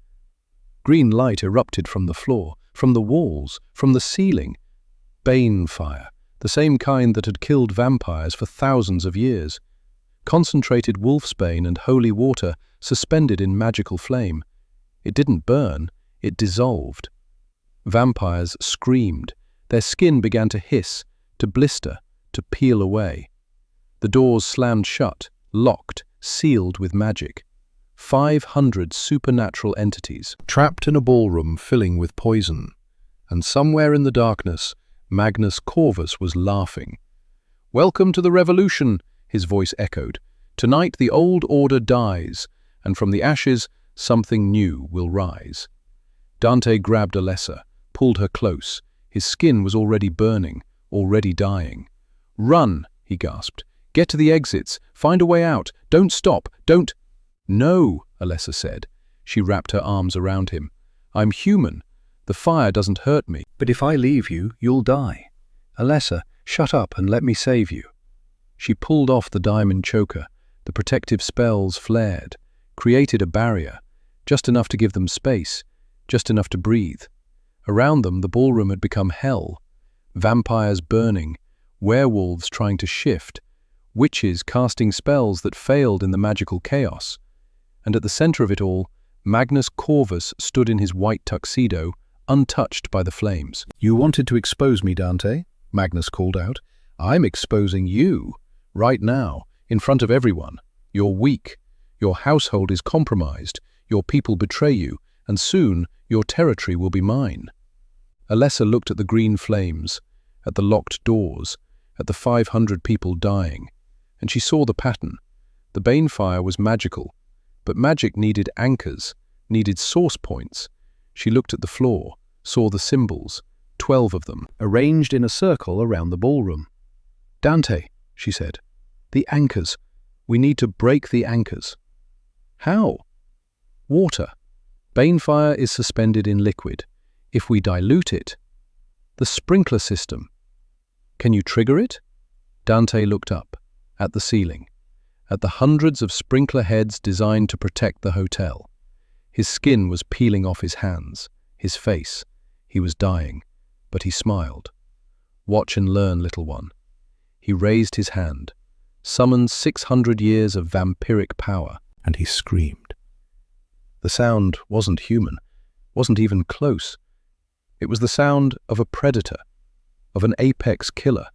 Green light erupted from the floor, from the walls, from the ceiling. Bane fire, the same kind that had killed vampires for thousands of years. Concentrated wolfsbane and holy water suspended in magical flame. It didn't burn, it dissolved. Vampires screamed. Their skin began to hiss, to blister, to peel away. The doors slammed shut, locked, sealed with magic. 500 supernatural entities, trapped in a ballroom filling with poison. And somewhere in the darkness, Magnus Corvus was laughing. "Welcome to the revolution," his voice echoed. "Tonight the old order dies, and from the ashes something new will rise." Dante grabbed Alessa, pulled her close. His skin was already burning, already dying. "Run," he gasped. "Get to the exits. Find a way out. Don't stop. Don't—" "No," Alessa said. She wrapped her arms around him. "I'm human. The fire doesn't hurt me. But if I leave you, you'll die. Alessa, shut up and let me save you." She pulled off the diamond choker. The protective spells flared, created a barrier, just enough to give them space, just enough to breathe. Around them, the ballroom had become hell. Vampires burning, werewolves trying to shift, witches casting spells that failed in the magical chaos. And at the center of it all, Magnus Corvus stood in his white tuxedo, untouched by the flames. "You wanted to expose me, Dante," Magnus called out. "I'm exposing you, right now, in front of everyone. You're weak. Your household is compromised. Your people betray you, and soon your territory will be mine." Alessa looked at the green flames, at the locked doors, at the 500 people dying, and she saw the pattern. The Bane fire was magical, but magic needed anchors, needed source points. She looked at the floor, saw the symbols, 12 of them, arranged in a circle around the ballroom. "Dante," she said, "the anchors. We need to break the anchors." "How?" "Water. Bane fire is suspended in liquid. If we dilute it—" "The sprinkler system. Can you trigger it?" Dante looked up, at the ceiling, at the hundreds of sprinkler heads designed to protect the hotel. His skin was peeling off his hands, his face. He was dying, but he smiled. "Watch and learn, little one." He raised his hand, summoned 600 years of vampiric power, and he screamed. The sound wasn't human, wasn't even close. It was the sound of a predator, of an apex killer,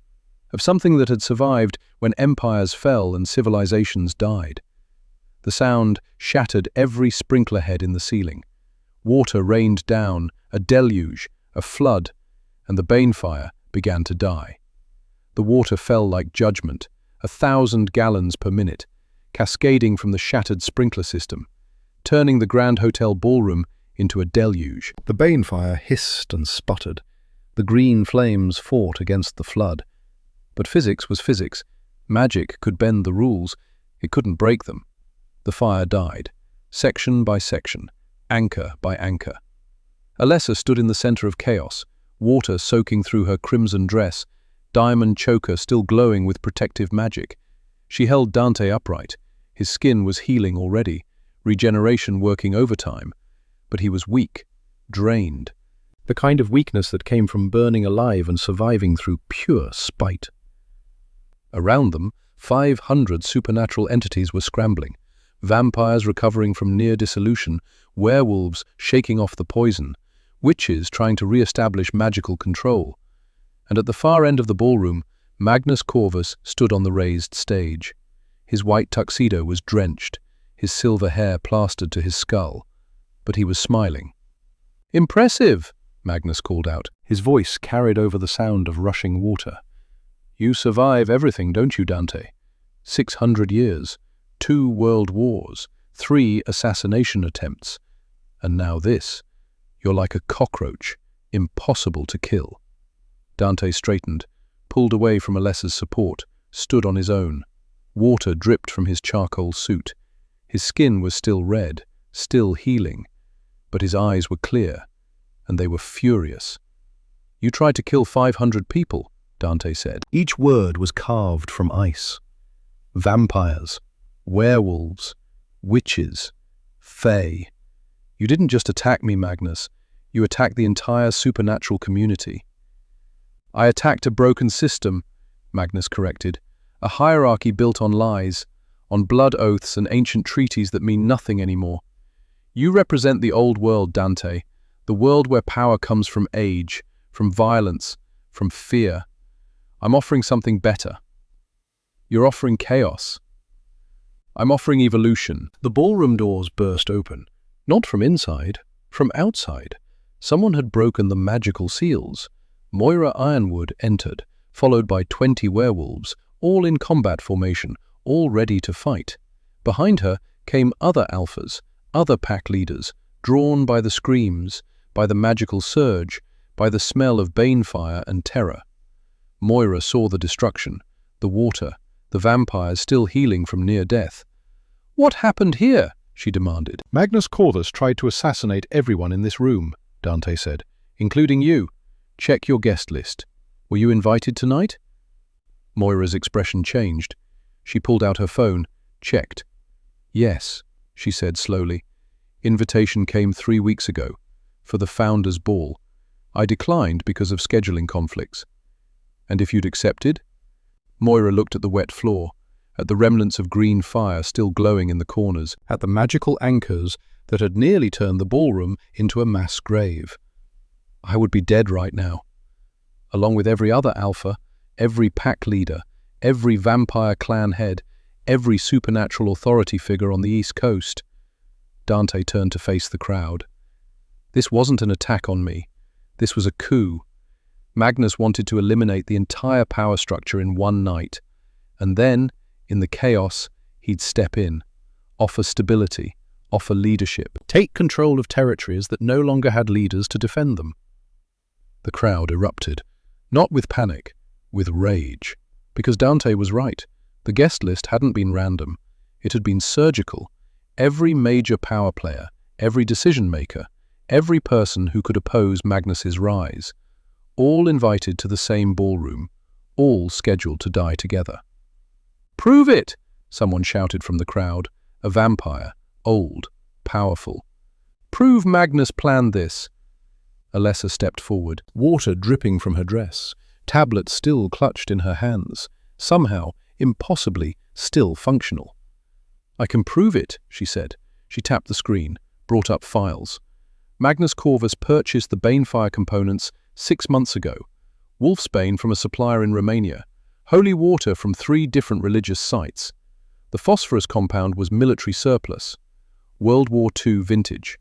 of something that had survived when empires fell and civilizations died. The sound shattered every sprinkler head in the ceiling. Water rained down, a deluge, a flood, and the Bane fire began to die. The water fell like judgment, 1,000 gallons per minute, cascading from the shattered sprinkler system, turning the Grand Hotel ballroom into a deluge. The Bane fire hissed and sputtered. The green flames fought against the flood. But physics was physics. Magic could bend the rules. It couldn't break them. The fire died, section by section, anchor by anchor. Alessa stood in the center of chaos, water soaking through her crimson dress, diamond choker still glowing with protective magic. She held Dante upright. His skin was healing already, regeneration working overtime. But he was weak, drained. The kind of weakness that came from burning alive and surviving through pure spite. Around them, 500 supernatural entities were scrambling. Vampires recovering from near dissolution, werewolves shaking off the poison, witches trying to re-establish magical control. And at the far end of the ballroom, Magnus Corvus stood on the raised stage. His white tuxedo was drenched, his silver hair plastered to his skull, but he was smiling. "Impressive!" Magnus called out. His voice carried over the sound of rushing water. "You survive everything, don't you, Dante? 600 years, 2 world wars, 3 assassination attempts. And now this. You're like a cockroach, impossible to kill." Dante straightened, pulled away from Alessa's support, stood on his own. Water dripped from his charcoal suit. His skin was still red, still healing, but his eyes were clear, and they were furious. "You tried to kill 500 people," Dante said. Each word was carved from ice. Vampires, werewolves, witches, fae. "You didn't just attack me, Magnus. You attacked the entire supernatural community." "I attacked a broken system," Magnus corrected. "A hierarchy built on lies, on blood oaths and ancient treaties that mean nothing anymore. You represent the old world, Dante, the world where power comes from age, from violence, from fear. I'm offering something better. You're offering chaos. I'm offering evolution." The ballroom doors burst open, not from inside, from outside. Someone had broken the magical seals. Moira Ironwood entered, followed by 20 werewolves, all in combat formation, all ready to fight. Behind her came other alphas, other pack leaders, drawn by the screams, by the magical surge, by the smell of banefire and terror. Moira saw the destruction, the water, the vampires still healing from near death. "What happened here?" she demanded. "Magnus Corvus tried to assassinate everyone in this room," Dante said, "Including you. Check your guest list. Were you invited tonight?" Moira's expression changed. She pulled out her phone, checked. "Yes," she said slowly. "Invitation came 3 weeks ago, for the Founders' Ball. I declined because of scheduling conflicts." "And if you'd accepted?" Moira looked at the wet floor, at the remnants of green fire still glowing in the corners, at the magical anchors that had nearly turned the ballroom into a mass grave. "I would be dead right now. Along with every other alpha, every pack leader, every vampire clan head, every supernatural authority figure on the East Coast." Dante turned to face the crowd. "This wasn't an attack on me. This was a coup. Magnus wanted to eliminate the entire power structure in one night. And then, in the chaos, he'd step in, offer stability, offer leadership. Take control of territories that no longer had leaders to defend them." The crowd erupted, not with panic, with rage. Because Dante was right. The guest list hadn't been random. It had been surgical. Every major power player, every decision-maker, every person who could oppose Magnus's rise, all invited to the same ballroom, all scheduled to die together. "Prove it!" someone shouted from the crowd, a vampire, old, powerful. "Prove Magnus planned this." Alessa stepped forward, water dripping from her dress, tablets still clutched in her hands, somehow, impossibly, still functional. "I can prove it," she said. She tapped the screen, brought up files. "Magnus Corvus purchased the Banefire components 6 months ago, Wolfsbane from a supplier in Romania, holy water from 3 different religious sites. The phosphorus compound was military surplus, World War II vintage,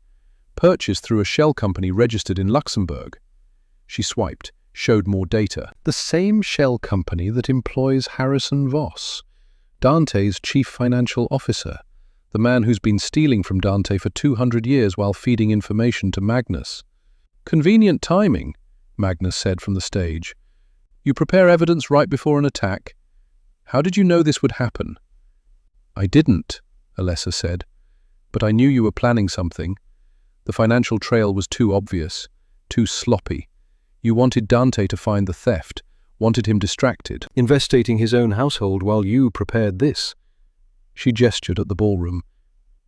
purchased through a shell company registered in Luxembourg." She swiped, showed more data. The same shell company that employs Harrison Voss, Dante's chief financial officer, The man who's been stealing from Dante for 200 years while feeding information to Magnus. "Convenient timing," Magnus said from the stage. "You prepare evidence right before an attack. How did you know this would happen?" "I didn't," Alessa said. "But I knew you were planning something. The financial trail was too obvious, too sloppy. You wanted Dante to find the theft, wanted him distracted, investigating his own household while you prepared this." She gestured at the ballroom.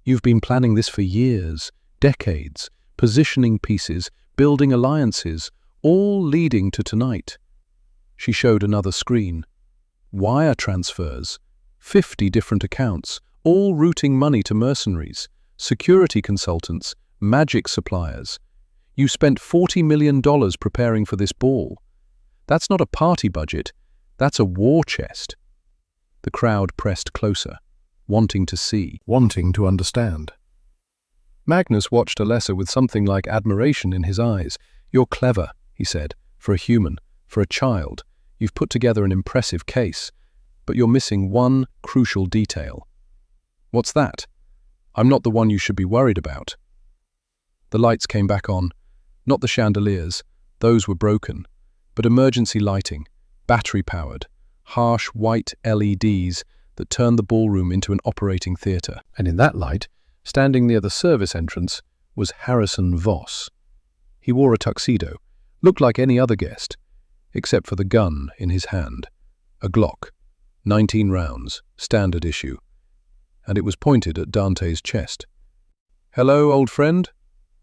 "You've been planning this for years, decades, positioning pieces, building alliances, all leading to tonight." She showed another screen. Wire transfers, 50 different accounts, all routing money to mercenaries, security consultants, magic suppliers. You spent $40 million preparing for this ball. That's not a party budget, that's a war chest. The crowd pressed closer, wanting to see, wanting to understand. Magnus watched Alessa with something like admiration in his eyes. "You're clever," he said, "for a human, for a child. You've put together an impressive case, but you're missing one crucial detail." "What's that?" "I'm not the one you should be worried about." The lights came back on, not the chandeliers, those were broken, but emergency lighting, battery-powered, harsh white LEDs that turned the ballroom into an operating theatre. And in that light, Standing near the service entrance was Harrison Voss. He wore a tuxedo, looked like any other guest, except for the gun in his hand. A Glock, 19 rounds, standard issue, and it was pointed at Dante's chest. "Hello, old friend,"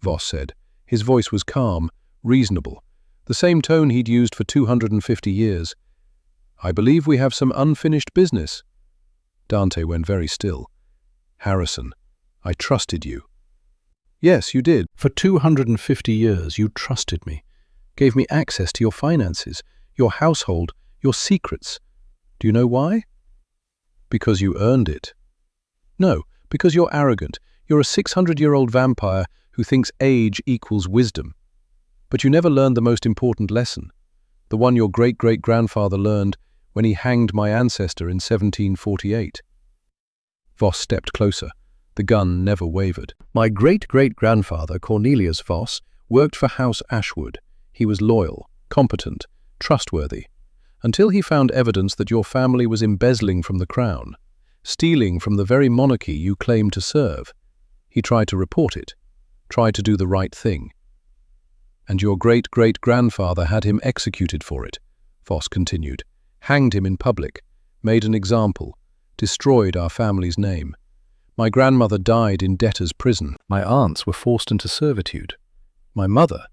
Voss said. His voice was calm, reasonable, the same tone he'd used for 250 years. "I believe we have some unfinished business." Dante went very still. "Harrison, I trusted you." "Yes, you did. For 250 years you trusted me, gave me access to your finances, your household, your secrets. Do you know why? Because you earned it. No, because you're arrogant. You're a 600-year-old vampire who thinks age equals wisdom. But you never learned the most important lesson, the one your great-great-grandfather learned when he hanged my ancestor in 1748. Voss stepped closer. The gun never wavered. "My great-great-grandfather, Cornelius Voss, worked for House Ashwood. He was loyal, competent, trustworthy, until he found evidence that your family was embezzling from the crown, stealing from the very monarchy you claim to serve. He tried to report it, tried to do the right thing. And your great-great-grandfather had him executed for it," Voss continued, "hanged him in public, made an example, destroyed our family's name. My grandmother died in debtor's prison. My aunts were forced into servitude. My mother,"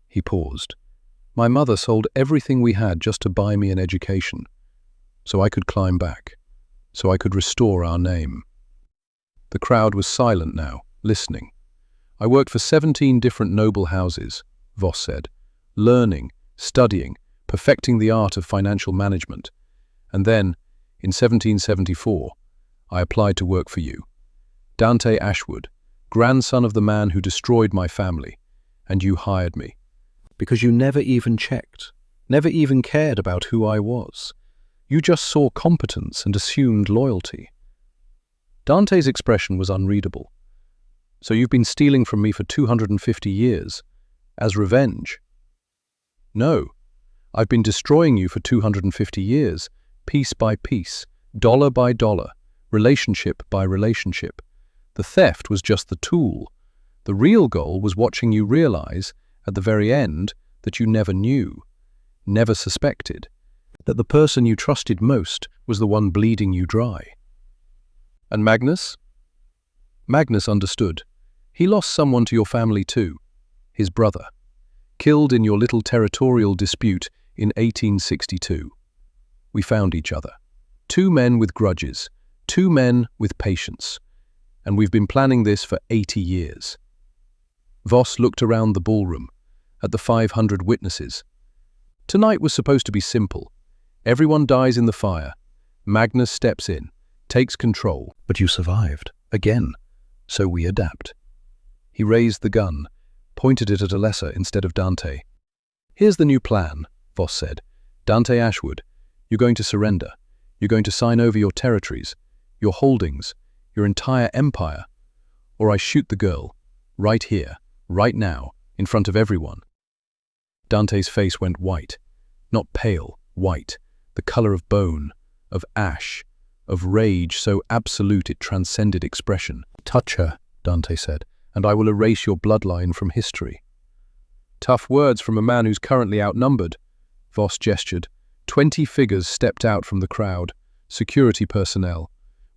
he paused, "my mother sold everything we had just to buy me an education, so I could climb back, so I could restore our name." The crowd was silent now, listening. "I worked for 17 different noble houses," Voss said, "learning, studying, perfecting the art of financial management. And then, in 1774, I applied to work for you. Dante Ashwood, grandson of the man who destroyed my family, and you hired me. Because you never even checked, never even cared about who I was. You just saw competence and assumed loyalty." Dante's expression was unreadable. "So you've been stealing from me for 250 years, as revenge?" "No, I've been destroying you for 250 years, piece by piece, dollar by dollar, relationship by relationship. The theft was just the tool. The real goal was watching you realize, at the very end, that you never knew, never suspected, that the person you trusted most was the one bleeding you dry." "And Magnus?" "Magnus understood. He lost someone to your family too, his brother, killed in your little territorial dispute in 1862. We found each other. 2 men with grudges, 2 men with patience. And we've been planning this for 80 years. Voss looked around the ballroom, at the 500 witnesses. Tonight was supposed to be simple. Everyone dies in the fire. Magnus steps in, takes control. But you survived, again, so we adapt. He raised the gun, pointed it at Alessa instead of Dante. "Here's the new plan," Voss said. "Dante Ashwood, you're going to surrender. You're going to sign over your territories, your holdings, your entire empire, or I shoot the girl, right here, right now, in front of everyone." Dante's face went white, not pale, white, the color of bone, of ash, of rage so absolute it transcended expression. "Touch her," Dante said, "and I will erase your bloodline from history." "Tough words from a man who's currently outnumbered," Voss gestured. 20 figures stepped out from the crowd, security personnel,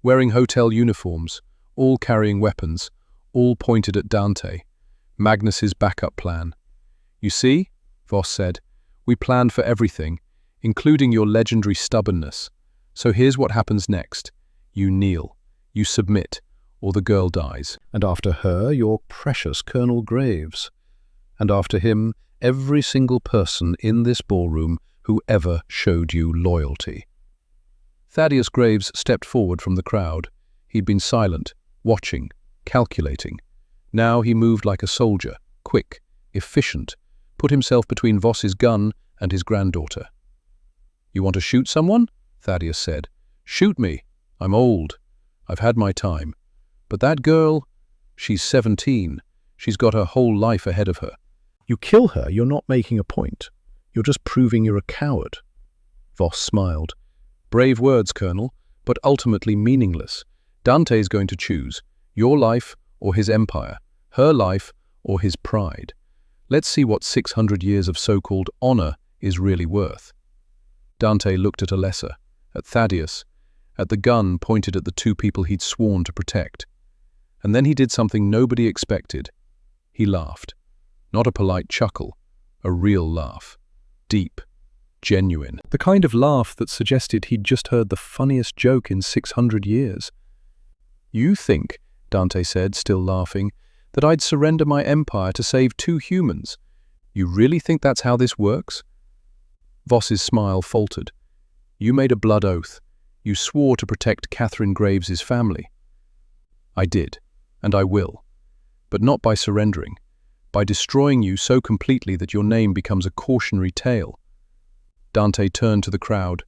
wearing hotel uniforms, all carrying weapons, all pointed at Dante, Magnus's backup plan. "You see," Voss said, "we planned for everything, including your legendary stubbornness. So here's what happens next. You kneel, you submit, or the girl dies. And after her, your precious Colonel Graves. And after him, every single person in this ballroom who ever showed you loyalty." Thaddeus Graves stepped forward from the crowd. He'd been silent, watching, calculating. Now he moved like a soldier, quick, efficient, put himself between Voss's gun and his granddaughter. "You want to shoot someone?" Thaddeus said. "Shoot me. I'm old. I've had my time. But that girl, she's 17. She's got her whole life ahead of her. You kill her, you're not making a point. You're just proving you're a coward." Voss smiled. "Brave words, Colonel, but ultimately meaningless. Dante's going to choose your life or his empire, her life or his pride. Let's see what 600 years of so-called honor is really worth. Dante looked at Alessa, at Thaddeus, at the gun pointed at the two people he'd sworn to protect. And then he did something nobody expected. He laughed. Not a polite chuckle, a real laugh. Deep, genuine. The kind of laugh that suggested he'd just heard the funniest joke in 600 years. "You think," Dante said, still laughing, "that I'd surrender my empire to save two humans? You really think that's how this works?" Voss's smile faltered. "You made a blood oath. You swore to protect Catherine Graves's family." "I did, and I will. But not by surrendering. By destroying you so completely that your name becomes a cautionary tale." Dante turned to the crowd,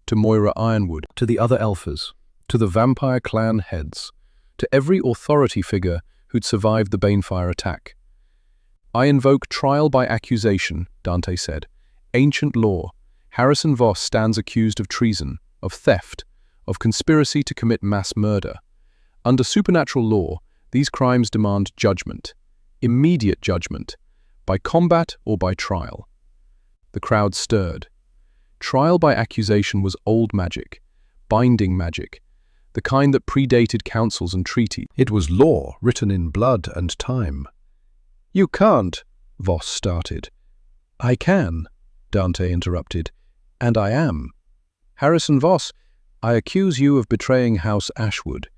to Moira Ironwood, to the other Elfers, to the vampire clan heads, to every authority figure who'd survived the Banefire attack. "I invoke trial by accusation," Dante said. "Ancient law. Harrison Voss stands accused of treason, of theft, of conspiracy to commit mass murder. Under supernatural law, these crimes demand judgment. Immediate judgment, by combat or by trial." The crowd stirred. Trial by accusation was old magic, binding magic, the kind that predated councils and treaties. It was law written in blood and time. "You can't," Voss started. "I can," Dante interrupted, "and I am. Harrison Voss, I accuse you of betraying House Ashwood.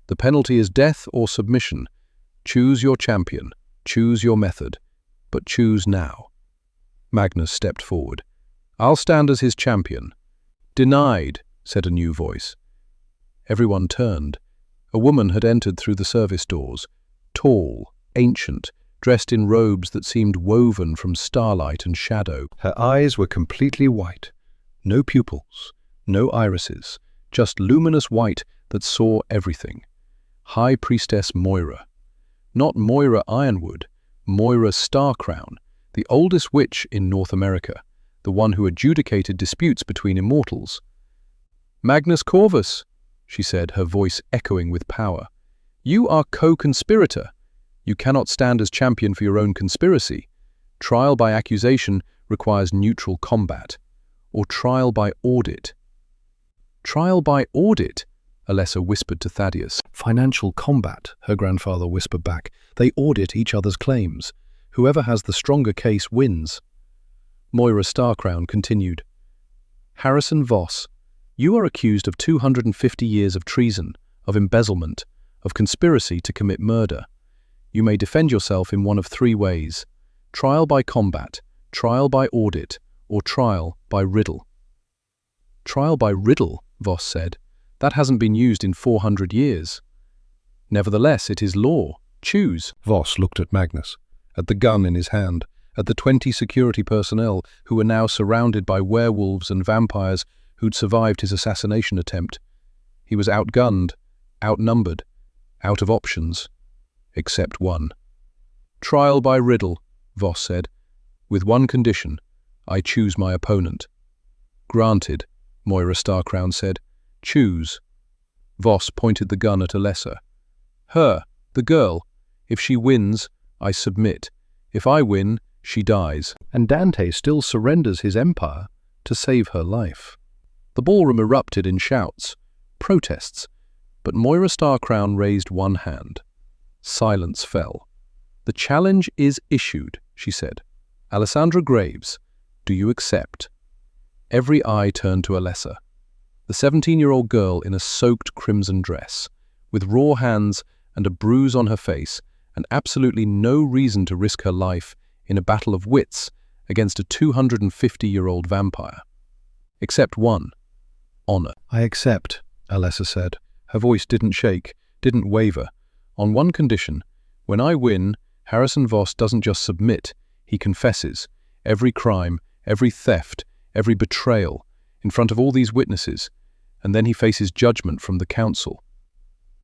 The penalty is death or submission. Choose your champion. Choose your method, but choose now." Magnus stepped forward. "I'll stand as his champion." "Denied," said a new voice. Everyone turned. A woman had entered through the service doors, tall, ancient, dressed in robes that seemed woven from starlight and shadow. Her eyes were completely white. No pupils, no irises, just luminous white that saw everything. High Priestess Moira. Not Moira Ironwood, Moira Starcrown, the oldest witch in North America, the one who adjudicated disputes between immortals. "Magnus Corvus," she said, her voice echoing with power. "You are co-conspirator. You cannot stand as champion for your own conspiracy. Trial by accusation requires neutral combat, or trial by audit." "Trial by audit?" Alessa whispered to Thaddeus. "Financial combat," her grandfather whispered back. "They audit each other's claims. Whoever has the stronger case wins." Moira Starcrown continued. "Harrison Voss, you are accused of 250 years of treason, of embezzlement, of conspiracy to commit murder. You may defend yourself in one of three ways: trial by combat, trial by audit, or trial by riddle." "Trial by riddle," Voss said. "That hasn't been used in 400 years. Nevertheless, it is law. Choose." Voss looked at Magnus, at the gun in his hand, at the 20 security personnel who were now surrounded by werewolves and vampires who'd survived his assassination attempt. He was outgunned, outnumbered, out of options. Except one. "Trial by riddle," Voss said. "With one condition: I choose my opponent." "Granted," Moira Starcrown said. "Choose." Voss pointed the gun at Alessa. "Her, the girl. If she wins, I submit. If I win, she dies." And Dante still surrenders his empire to save her life. The ballroom erupted in shouts, protests, but Moira Starcrown raised one hand. Silence fell. "The challenge is issued," she said. "Alessandra Graves, do you accept?" Every eye turned to Alessa, the 17-year-old girl in a soaked crimson dress, with raw hands and a bruise on her face, and absolutely no reason to risk her life in a battle of wits against a 250-year-old vampire. Except one: honor. "I accept," Alessa said. Her voice didn't shake, didn't waver. "On one condition: when I win, Harrison Voss doesn't just submit, he confesses. Every crime, every theft, every betrayal, in front of all these witnesses, and then he faces judgment from the council."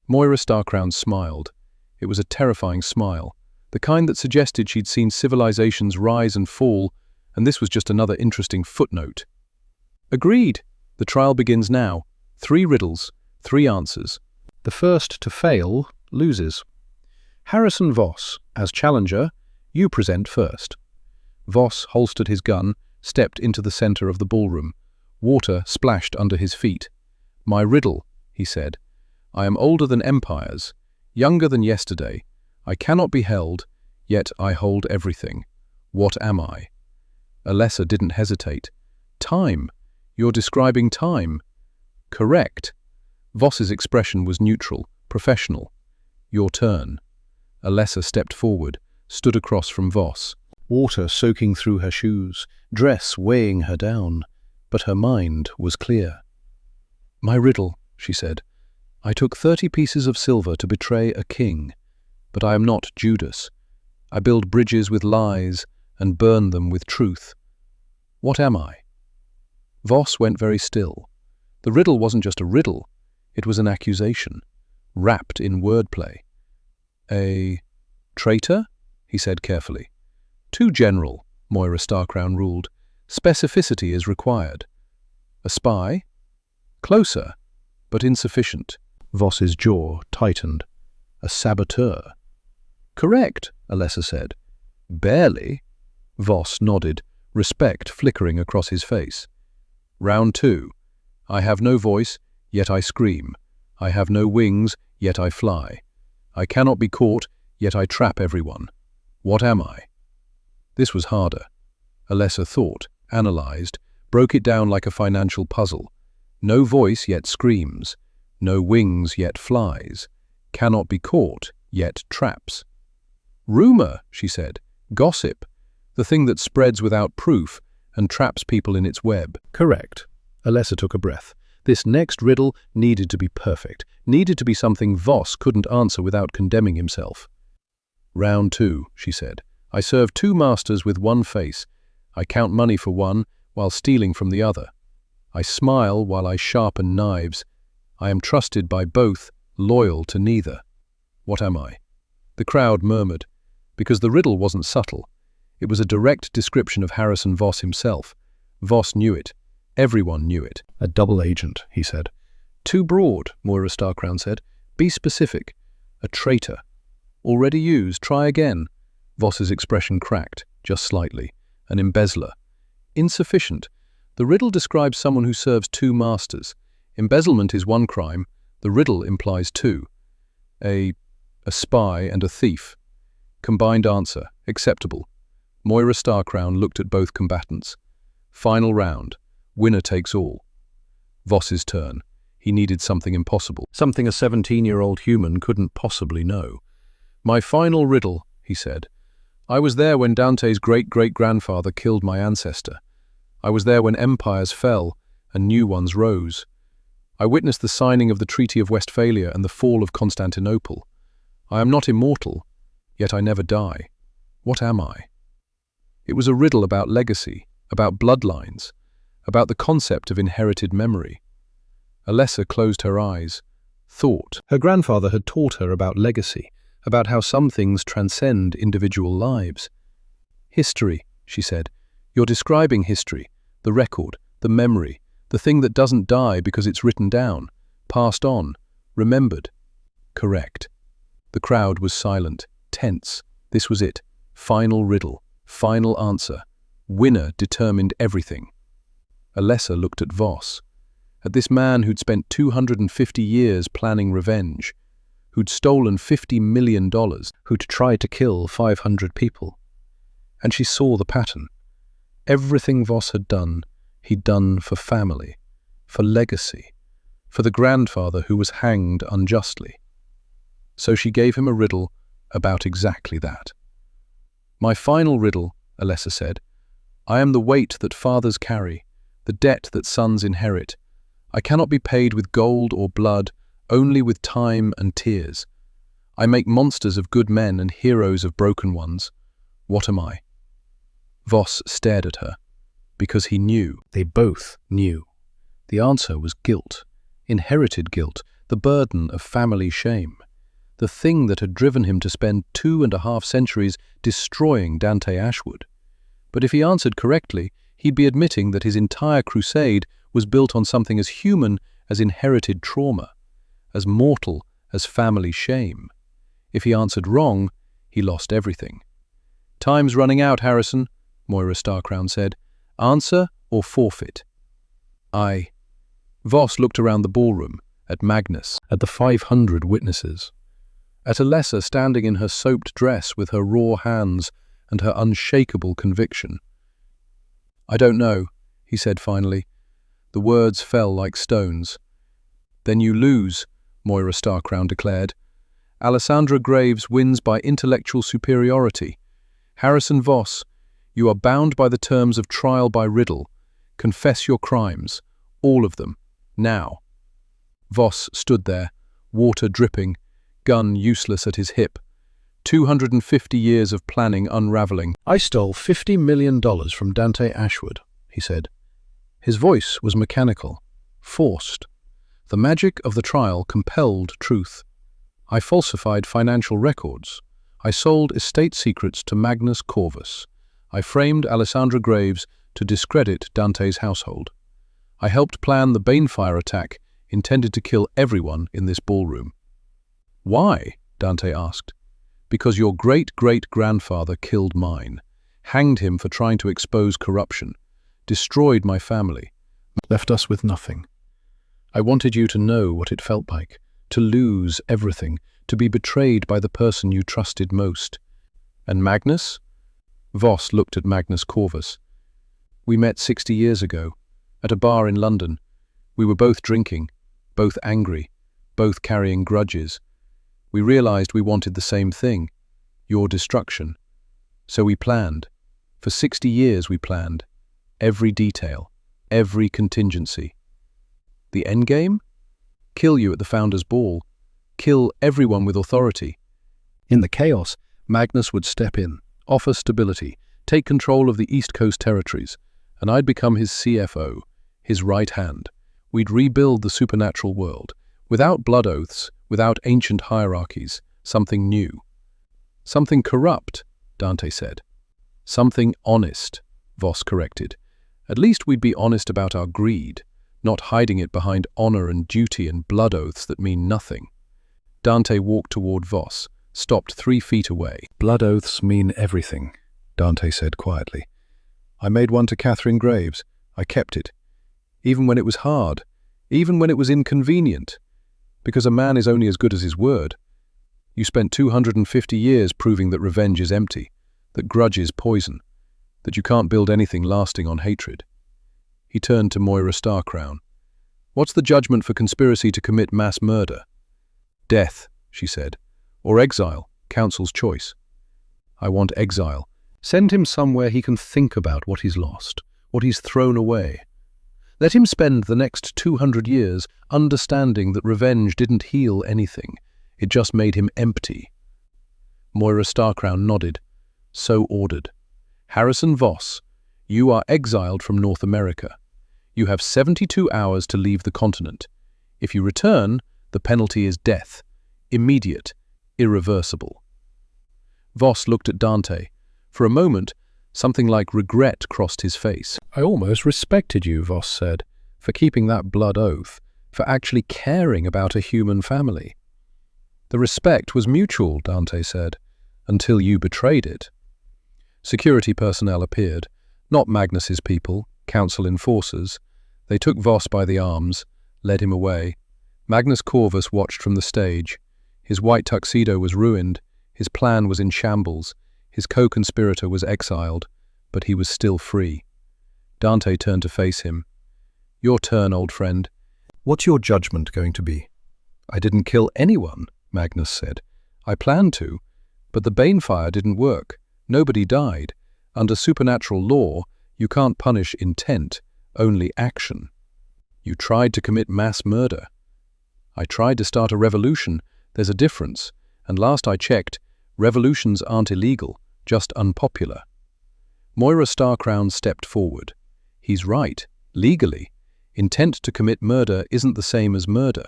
Moira Starcrown smiled. It was a terrifying smile, the kind that suggested she'd seen civilizations rise and fall, and this was just another interesting footnote. "Agreed. The trial begins now. 3 riddles, 3 answers. The first to fail loses." Harrison Voss, as challenger, you present first. Voss holstered his gun, stepped into the center of the ballroom. Water splashed under his feet. My riddle, he said. I am older than empires, younger than yesterday. I cannot be held, yet I hold everything. What am I? Alessa didn't hesitate. Time. You're describing time. Correct. Voss's expression was neutral, professional. Your turn. Alessa stepped forward, stood across from Voss. Water soaking through her shoes, dress weighing her down, but her mind was clear. My riddle, she said. I took 30 pieces of silver to betray a king, but I am not Judas. I build bridges with lies and burn them with truth. What am I? Voss went very still. The riddle wasn't just a riddle, it was an accusation, wrapped in wordplay. A traitor? He said carefully. Too general, Moira Starcrown ruled. Specificity is required. A spy? Closer, but insufficient. Voss's jaw tightened. A saboteur. Correct, Alessa said. Barely. Voss nodded, respect flickering across his face. Round 2. I have no voice, yet I scream. I have no wings, yet I fly. I cannot be caught, yet I trap everyone. What am I? This was harder. Alessa thought, analyzed, broke it down like a financial puzzle. No voice, yet screams. No wings, yet flies. Cannot be caught, yet traps. Rumor, she said. Gossip. The thing that spreads without proof and traps people in its web. Correct. Alessa took a breath. This next riddle needed to be perfect, needed to be something Voss couldn't answer without condemning himself. Round 2, she said. I serve 2 masters with one face. I count money for one while stealing from the other. I smile while I sharpen knives. I am trusted by both, loyal to neither. What am I? The crowd murmured, because the riddle wasn't subtle. It was a direct description of Harrison Voss himself. Voss knew it. Everyone knew it. A double agent, he said. Too broad, Moira Starcrown said. Be specific. A traitor. Already used, try again. Voss's expression cracked, just slightly. An embezzler. Insufficient. The riddle describes someone who serves 2 masters. Embezzlement is one crime. The riddle implies 2. A spy and a thief. Combined answer. Acceptable. Moira Starcrown looked at both combatants. Final round. Winner takes all. Voss's turn. He needed something impossible. Something a 17-year-old human couldn't possibly know. My final riddle, he said. I was there when Dante's great-great-grandfather killed my ancestor. I was there when empires fell and new ones rose. I witnessed the signing of the Treaty of Westphalia and the fall of Constantinople. I am not immortal, yet I never die. What am I? It was a riddle about legacy, about bloodlines, about the concept of inherited memory. Alessa closed her eyes, thought. Her grandfather had taught her about legacy, about how some things transcend individual lives. History, she said. You're describing history, the record, the memory, the thing that doesn't die because it's written down, passed on, remembered. Correct. The crowd was silent, tense. This was it. Final riddle, final answer. Winner determined everything. Alessa looked at Voss, at this man who'd spent 250 years planning revenge, who'd stolen $50 million, who'd tried to kill 500 people. And she saw the pattern. Everything Voss had done, he'd done for family, for legacy, for the grandfather who was hanged unjustly. So she gave him a riddle about exactly that. My final riddle, Alessa said. I am the weight that fathers carry, the debt that sons inherit. I cannot be paid with gold or blood, only with time and tears. I make monsters of good men and heroes of broken ones. What am I? Voss stared at her, because he knew. They both knew. The answer was guilt, inherited guilt, the burden of family shame, the thing that had driven him to spend 2.5 centuries destroying Dante Ashwood. But if he answered correctly, he'd be admitting that his entire crusade was built on something as human as inherited trauma, as mortal as family shame. If he answered wrong, he lost everything. "Time's running out, Harrison," Moira Starcrown said. "Answer or forfeit." Voss looked around the ballroom, at Magnus, at the 500 witnesses, at Alessa standing in her soaped dress with her raw hands and her unshakable conviction. "I don't know," he said finally. The words fell like stones. "Then you lose," Moira Starcrown declared. "Alessandra Graves wins by intellectual superiority. Harrison Voss, you are bound by the terms of trial by riddle. Confess your crimes, all of them, now." Voss stood there, water dripping, gun useless at his hip. 250 years of planning unraveling. "I stole $50 million from Dante Ashwood," he said. His voice was mechanical, forced. The magic of the trial compelled truth. "I falsified financial records. I sold estate secrets to Magnus Corvus. I framed Alessandra Graves to discredit Dante's household. I helped plan the Banefire attack intended to kill everyone in this ballroom." "Why?" Dante asked. "Because your great-great-grandfather killed mine, hanged him for trying to expose corruption, destroyed my family, left us with nothing. I wanted you to know what it felt like, to lose everything, to be betrayed by the person you trusted most." "And Magnus?" Voss looked at Magnus Corvus. "We met 60 years ago, at a bar in London. We were both drinking, both angry, both carrying grudges. We realized we wanted the same thing, your destruction. So we planned. For 60 years we planned. Every detail, every contingency. The endgame? Kill you at the Founders' Ball. Kill everyone with authority. In the chaos, Magnus would step in, offer stability, take control of the East Coast territories, and I'd become his CFO, his right hand. We'd rebuild the supernatural world, without blood oaths, without ancient hierarchies, something new. "Something corrupt," Dante said. "Something honest," Voss corrected. "At least we'd be honest about our greed, not hiding it behind honor and duty and blood oaths that mean nothing." Dante walked toward Voss, stopped 3 feet away. "Blood oaths mean everything," Dante said quietly. "I made one to Catherine Graves. I kept it. Even when it was hard, even when it was inconvenient. Because a man is only as good as his word. You spent 250 years proving that revenge is empty, that grudge is poison, that you can't build anything lasting on hatred." He turned to Moira Starcrown. "What's the judgment for conspiracy to commit mass murder?" "Death," she said. "Or exile, council's choice." "I want exile. Send him somewhere he can think about what he's lost, what he's thrown away. Let him spend the next 200 years understanding that revenge didn't heal anything. It just made him empty." Moira Starcrown nodded. "So ordered. Harrison Voss, you are exiled from North America. You have 72 hours to leave the continent. If you return, the penalty is death. Immediate, irreversible." Voss looked at Dante. For a moment, something like regret crossed his face. "I almost respected you," Voss said, "for keeping that blood oath, for actually caring about a human family." "The respect was mutual," Dante said, "until you betrayed it." Security personnel appeared, not Magnus's people, council enforcers. They took Voss by the arms, led him away. Magnus Corvus watched from the stage. His white tuxedo was ruined, his plan was in shambles, his co-conspirator was exiled, but he was still free. Dante turned to face him. "Your turn, old friend. What's your judgment going to be?" "I didn't kill anyone," Magnus said. "I planned to, but the Banefire didn't work. Nobody died. Under supernatural law, you can't punish intent, only action. You tried to commit mass murder. I tried to start a revolution. There's a difference, and last I checked, revolutions aren't illegal, just unpopular." Moira Starcrown stepped forward. "He's right. Legally, intent to commit murder isn't the same as murder.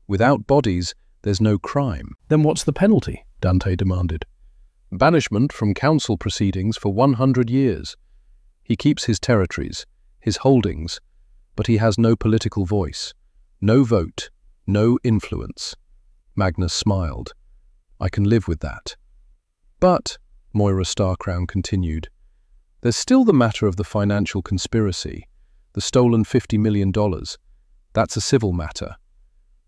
Without bodies, there's no crime." "Then what's the penalty?" Dante demanded. "Banishment from council proceedings for 100 years. He keeps his territories, his holdings, but he has no political voice, no vote, no influence." Magnus smiled. I can live with that. But, Moira Starcrown continued, there's still the matter of the financial conspiracy, the stolen $50 million. That's a civil matter.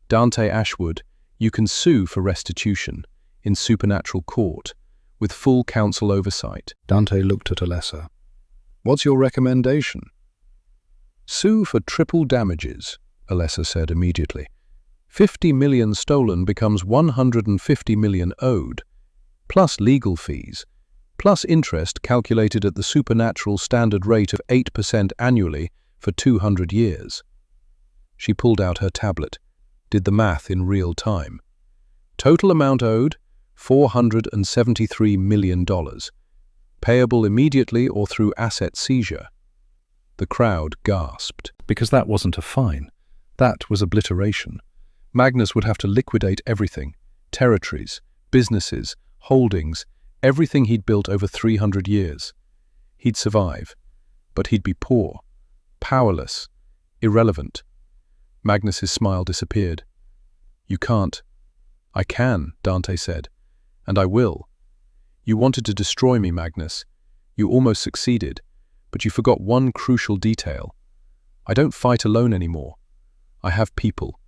Dante Ashwood, you can sue for restitution in supernatural court with full council oversight. Dante looked at Alessa. What's your recommendation? Sue for triple damages, Alessa said immediately. 50 million stolen becomes 150 million owed, plus legal fees, plus interest calculated at the supernatural standard rate of 8% annually for 200 years. She pulled out her tablet, did the math in real time. Total amount owed, $473 million. Payable immediately or through asset seizure. The crowd gasped. Because that wasn't a fine. That was obliteration. Magnus would have to liquidate everything, territories, businesses, holdings, everything he'd built over 300 years. He'd survive, but he'd be poor, powerless, irrelevant. Magnus's smile disappeared. You can't. I can, Dante said, and I will. You wanted to destroy me, Magnus. You almost succeeded, but you forgot one crucial detail. I don't fight alone anymore. I have people.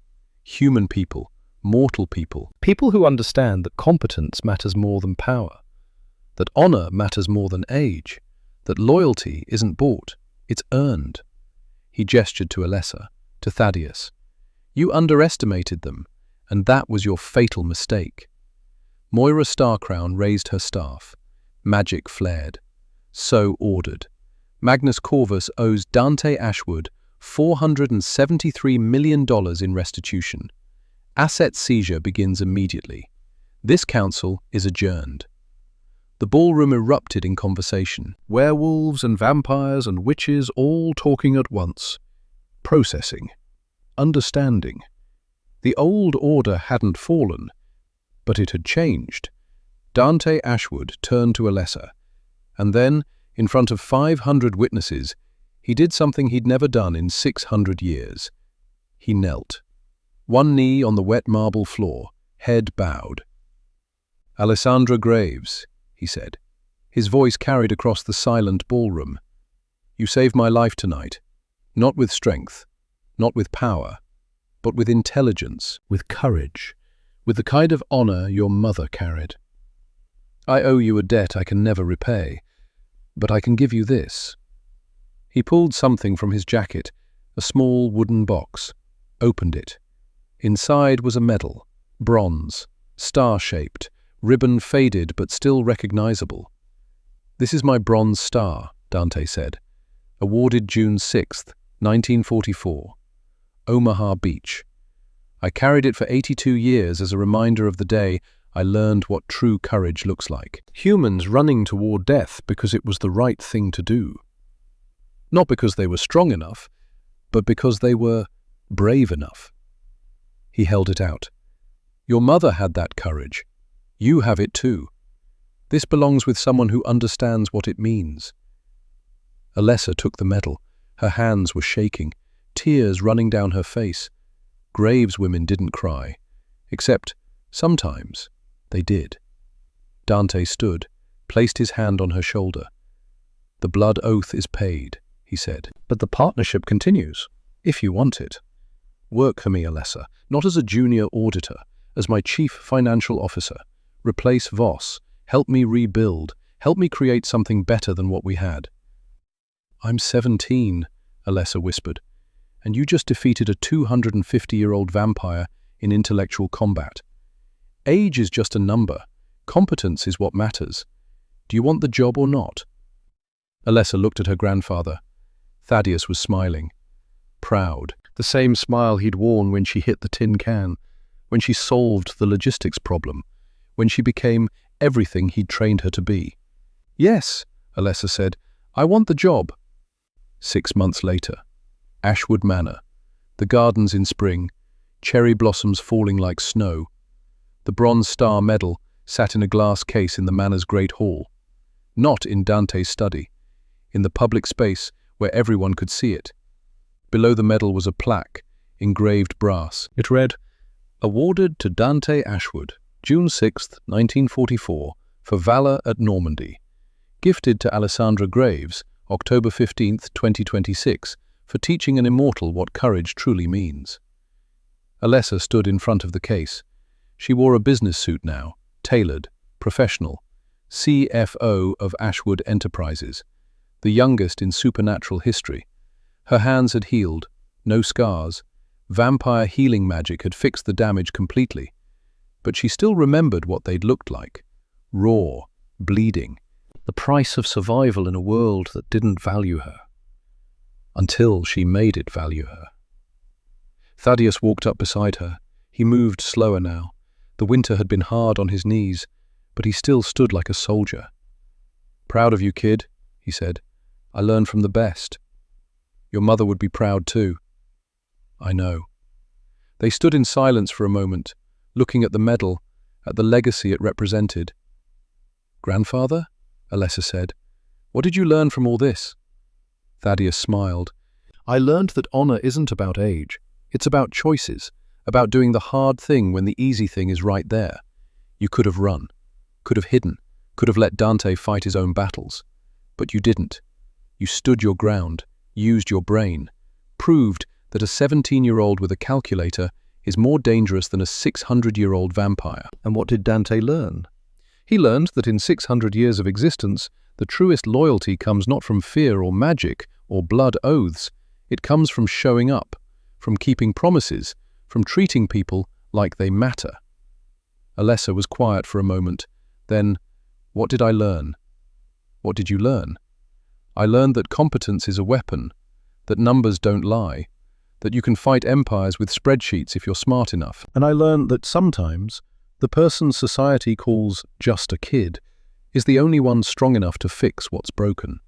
Human people, mortal people. People who understand that competence matters more than power, that honor matters more than age, that loyalty isn't bought, it's earned. He gestured to Alessa, to Thaddeus. You underestimated them, and that was your fatal mistake. Moira Starcrown raised her staff. Magic flared. So ordered. Magnus Corvus owes Dante Ashwood $473 million in restitution. Asset seizure begins immediately. This council is adjourned. The ballroom erupted in conversation. Werewolves and vampires and witches all talking at once. Processing. Understanding. The old order hadn't fallen, but it had changed. Dante Ashwood turned to Alessa, and then, in front of 500 witnesses, he did something he'd never done in 600 years. He knelt. One knee on the wet marble floor, head bowed. Alessandra Graves, he said. His voice carried across the silent ballroom. You saved my life tonight, not with strength, not with power, but with intelligence, with courage, with the kind of honor your mother carried. I owe you a debt I can never repay, but I can give you this. He pulled something from his jacket, a small wooden box, opened it. Inside was a medal, bronze, star-shaped, ribbon faded but still recognizable. This is my bronze star, Dante said. Awarded June 6th, 1944. Omaha Beach. I carried it for 82 years as a reminder of the day I learned what true courage looks like. Humans running toward death because it was the right thing to do. Not because they were strong enough, but because they were brave enough. He held it out. Your mother had that courage. You have it too. This belongs with someone who understands what it means. Alessa took the medal. Her hands were shaking, tears running down her face. Graves women didn't cry, except sometimes they did. Dante stood, placed his hand on her shoulder. The blood oath is paid, he said. But the partnership continues, if you want it. Work for me, Alessa, not as a junior auditor, as my chief financial officer. Replace Voss, help me rebuild, help me create something better than what we had. I'm 17, Alessa whispered, and you just defeated a 250-year-old vampire in intellectual combat. Age is just a number. Competence is what matters. Do you want the job or not? Alessa looked at her grandfather. Thaddeus was smiling. Proud. The same smile he'd worn when she hit the tin can, when she solved the logistics problem, when she became everything he'd trained her to be. Yes, Alessa said, I want the job. 6 months later. Ashwood Manor. The gardens in spring, cherry blossoms falling like snow. The Bronze Star medal sat in a glass case in the manor's great hall. Not in Dante's study, in the public space where everyone could see it. Below the medal was a plaque, engraved brass. It read, Awarded to Dante Ashwood, June 6, 1944, for Valor at Normandy. Gifted to Alessandra Graves, October 15, 2026, for teaching an immortal what courage truly means. Alessa stood in front of the case. She wore a business suit now, tailored, professional, CFO of Ashwood Enterprises, the youngest in supernatural history. Her hands had healed, no scars. Vampire healing magic had fixed the damage completely. But she still remembered what they'd looked like. Raw, bleeding. The price of survival in a world that didn't value her. Until she made it value her. Thaddeus walked up beside her. He moved slower now. The winter had been hard on his knees, but he still stood like a soldier. "Proud of you, kid," he said. "I learned from the best. Your mother would be proud too." "I know." They stood in silence for a moment, looking at the medal, at the legacy it represented. "Grandfather?" Alessa said. "What did you learn from all this?" Thaddeus smiled. "I learned that honor isn't about age. It's about choices, about doing the hard thing when the easy thing is right there. You could have run, could have hidden, could have let Dante fight his own battles. But you didn't. You stood your ground, used your brain, proved that a 17-year-old with a calculator is more dangerous than a 600-year-old vampire." And what did Dante learn? He learned that in 600 years of existence, the truest loyalty comes not from fear or magic or blood oaths. It comes from showing up, from keeping promises, from treating people like they matter. Alessa was quiet for a moment. Then, "What did I learn?" "What did you learn?" "I learned that competence is a weapon, that numbers don't lie, that you can fight empires with spreadsheets if you're smart enough. And I learned that sometimes the person society calls just a kid is the only one strong enough to fix what's broken."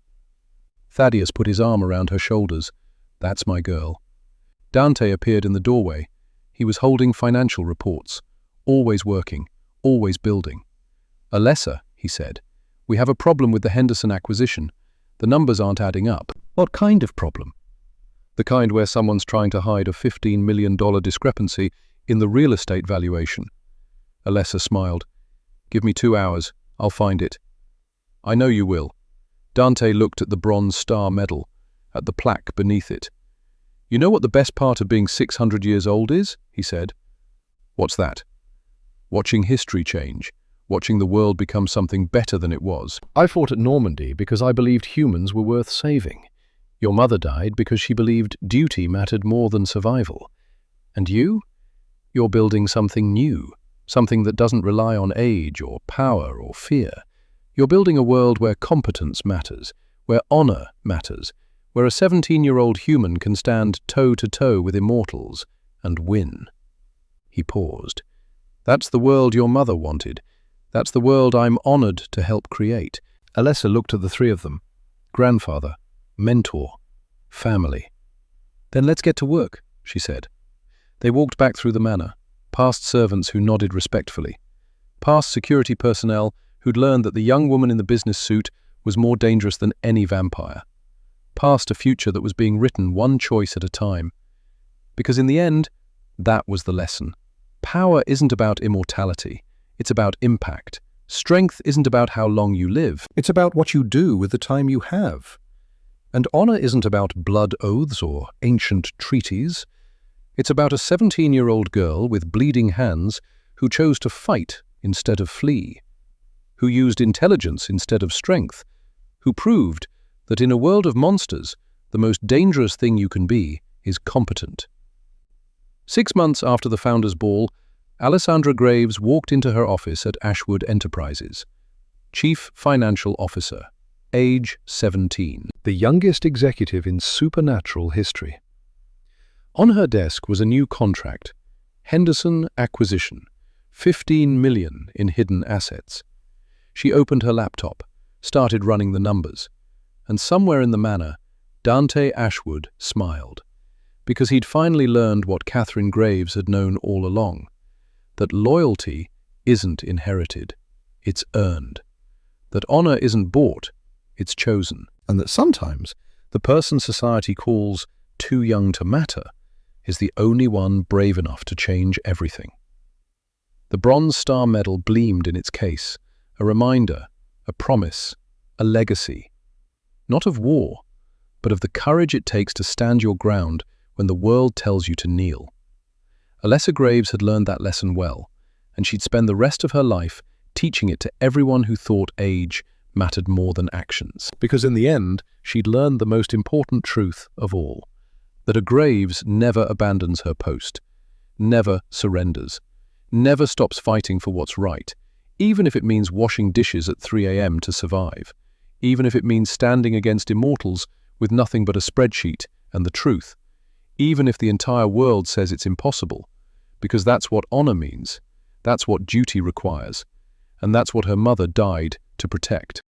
Thaddeus put his arm around her shoulders. "That's my girl." Dante appeared in the doorway. He was holding financial reports, always working, always building. "Alessa," he said, "we have a problem with the Henderson acquisition. The numbers aren't adding up." "What kind of problem?" "The kind where someone's trying to hide a $15 million discrepancy in the real estate valuation." Alessa smiled. "Give me 2 hours. I'll find it." "I know you will." Dante looked at the bronze star medal, at the plaque beneath it. "You know what the best part of being 600 years old is?" he said. "What's that?" "Watching history change, watching the world become something better than it was. I fought at Normandy because I believed humans were worth saving. Your mother died because she believed duty mattered more than survival. And you? You're building something new, something that doesn't rely on age or power or fear. You're building a world where competence matters, where honor matters, where a 17-year-old human can stand toe-to-toe with immortals and win." He paused. "That's the world your mother wanted. That's the world I'm honored to help create." Alessa looked at the three of them. Grandfather, mentor, family. "Then let's get to work," she said. They walked back through the manor, past servants who nodded respectfully, past security personnel who'd learned that the young woman in the business suit was more dangerous than any vampire, past a future that was being written one choice at a time. Because in the end, that was the lesson. Power isn't about immortality, it's about impact. Strength isn't about how long you live, it's about what you do with the time you have. And honor isn't about blood oaths or ancient treaties. It's about a 17-year-old girl with bleeding hands who chose to fight instead of flee, who used intelligence instead of strength, who proved that in a world of monsters, the most dangerous thing you can be is competent. 6 months after the Founders' Ball, Alessandra Graves walked into her office at Ashwood Enterprises. Chief Financial Officer, age 17, the youngest executive in supernatural history. On her desk was a new contract, Henderson Acquisition, $15 million in hidden assets. She opened her laptop, started running the numbers, and somewhere in the manor, Dante Ashwood smiled, because he'd finally learned what Catherine Graves had known all along, that loyalty isn't inherited, it's earned, that honor isn't bought, it's chosen, and that sometimes the person society calls too young to matter is the only one brave enough to change everything. The Bronze Star Medal gleamed in its case, a reminder, a promise, a legacy. Not of war, but of the courage it takes to stand your ground when the world tells you to kneel. Alessa Graves had learned that lesson well, and she'd spend the rest of her life teaching it to everyone who thought age mattered more than actions. Because in the end, she'd learned the most important truth of all, that a Graves never abandons her post, never surrenders, never stops fighting for what's right, even if it means washing dishes at 3 a.m. to survive, even if it means standing against immortals with nothing but a spreadsheet and the truth, even if the entire world says it's impossible, because that's what honor means, that's what duty requires, and that's what her mother died to protect.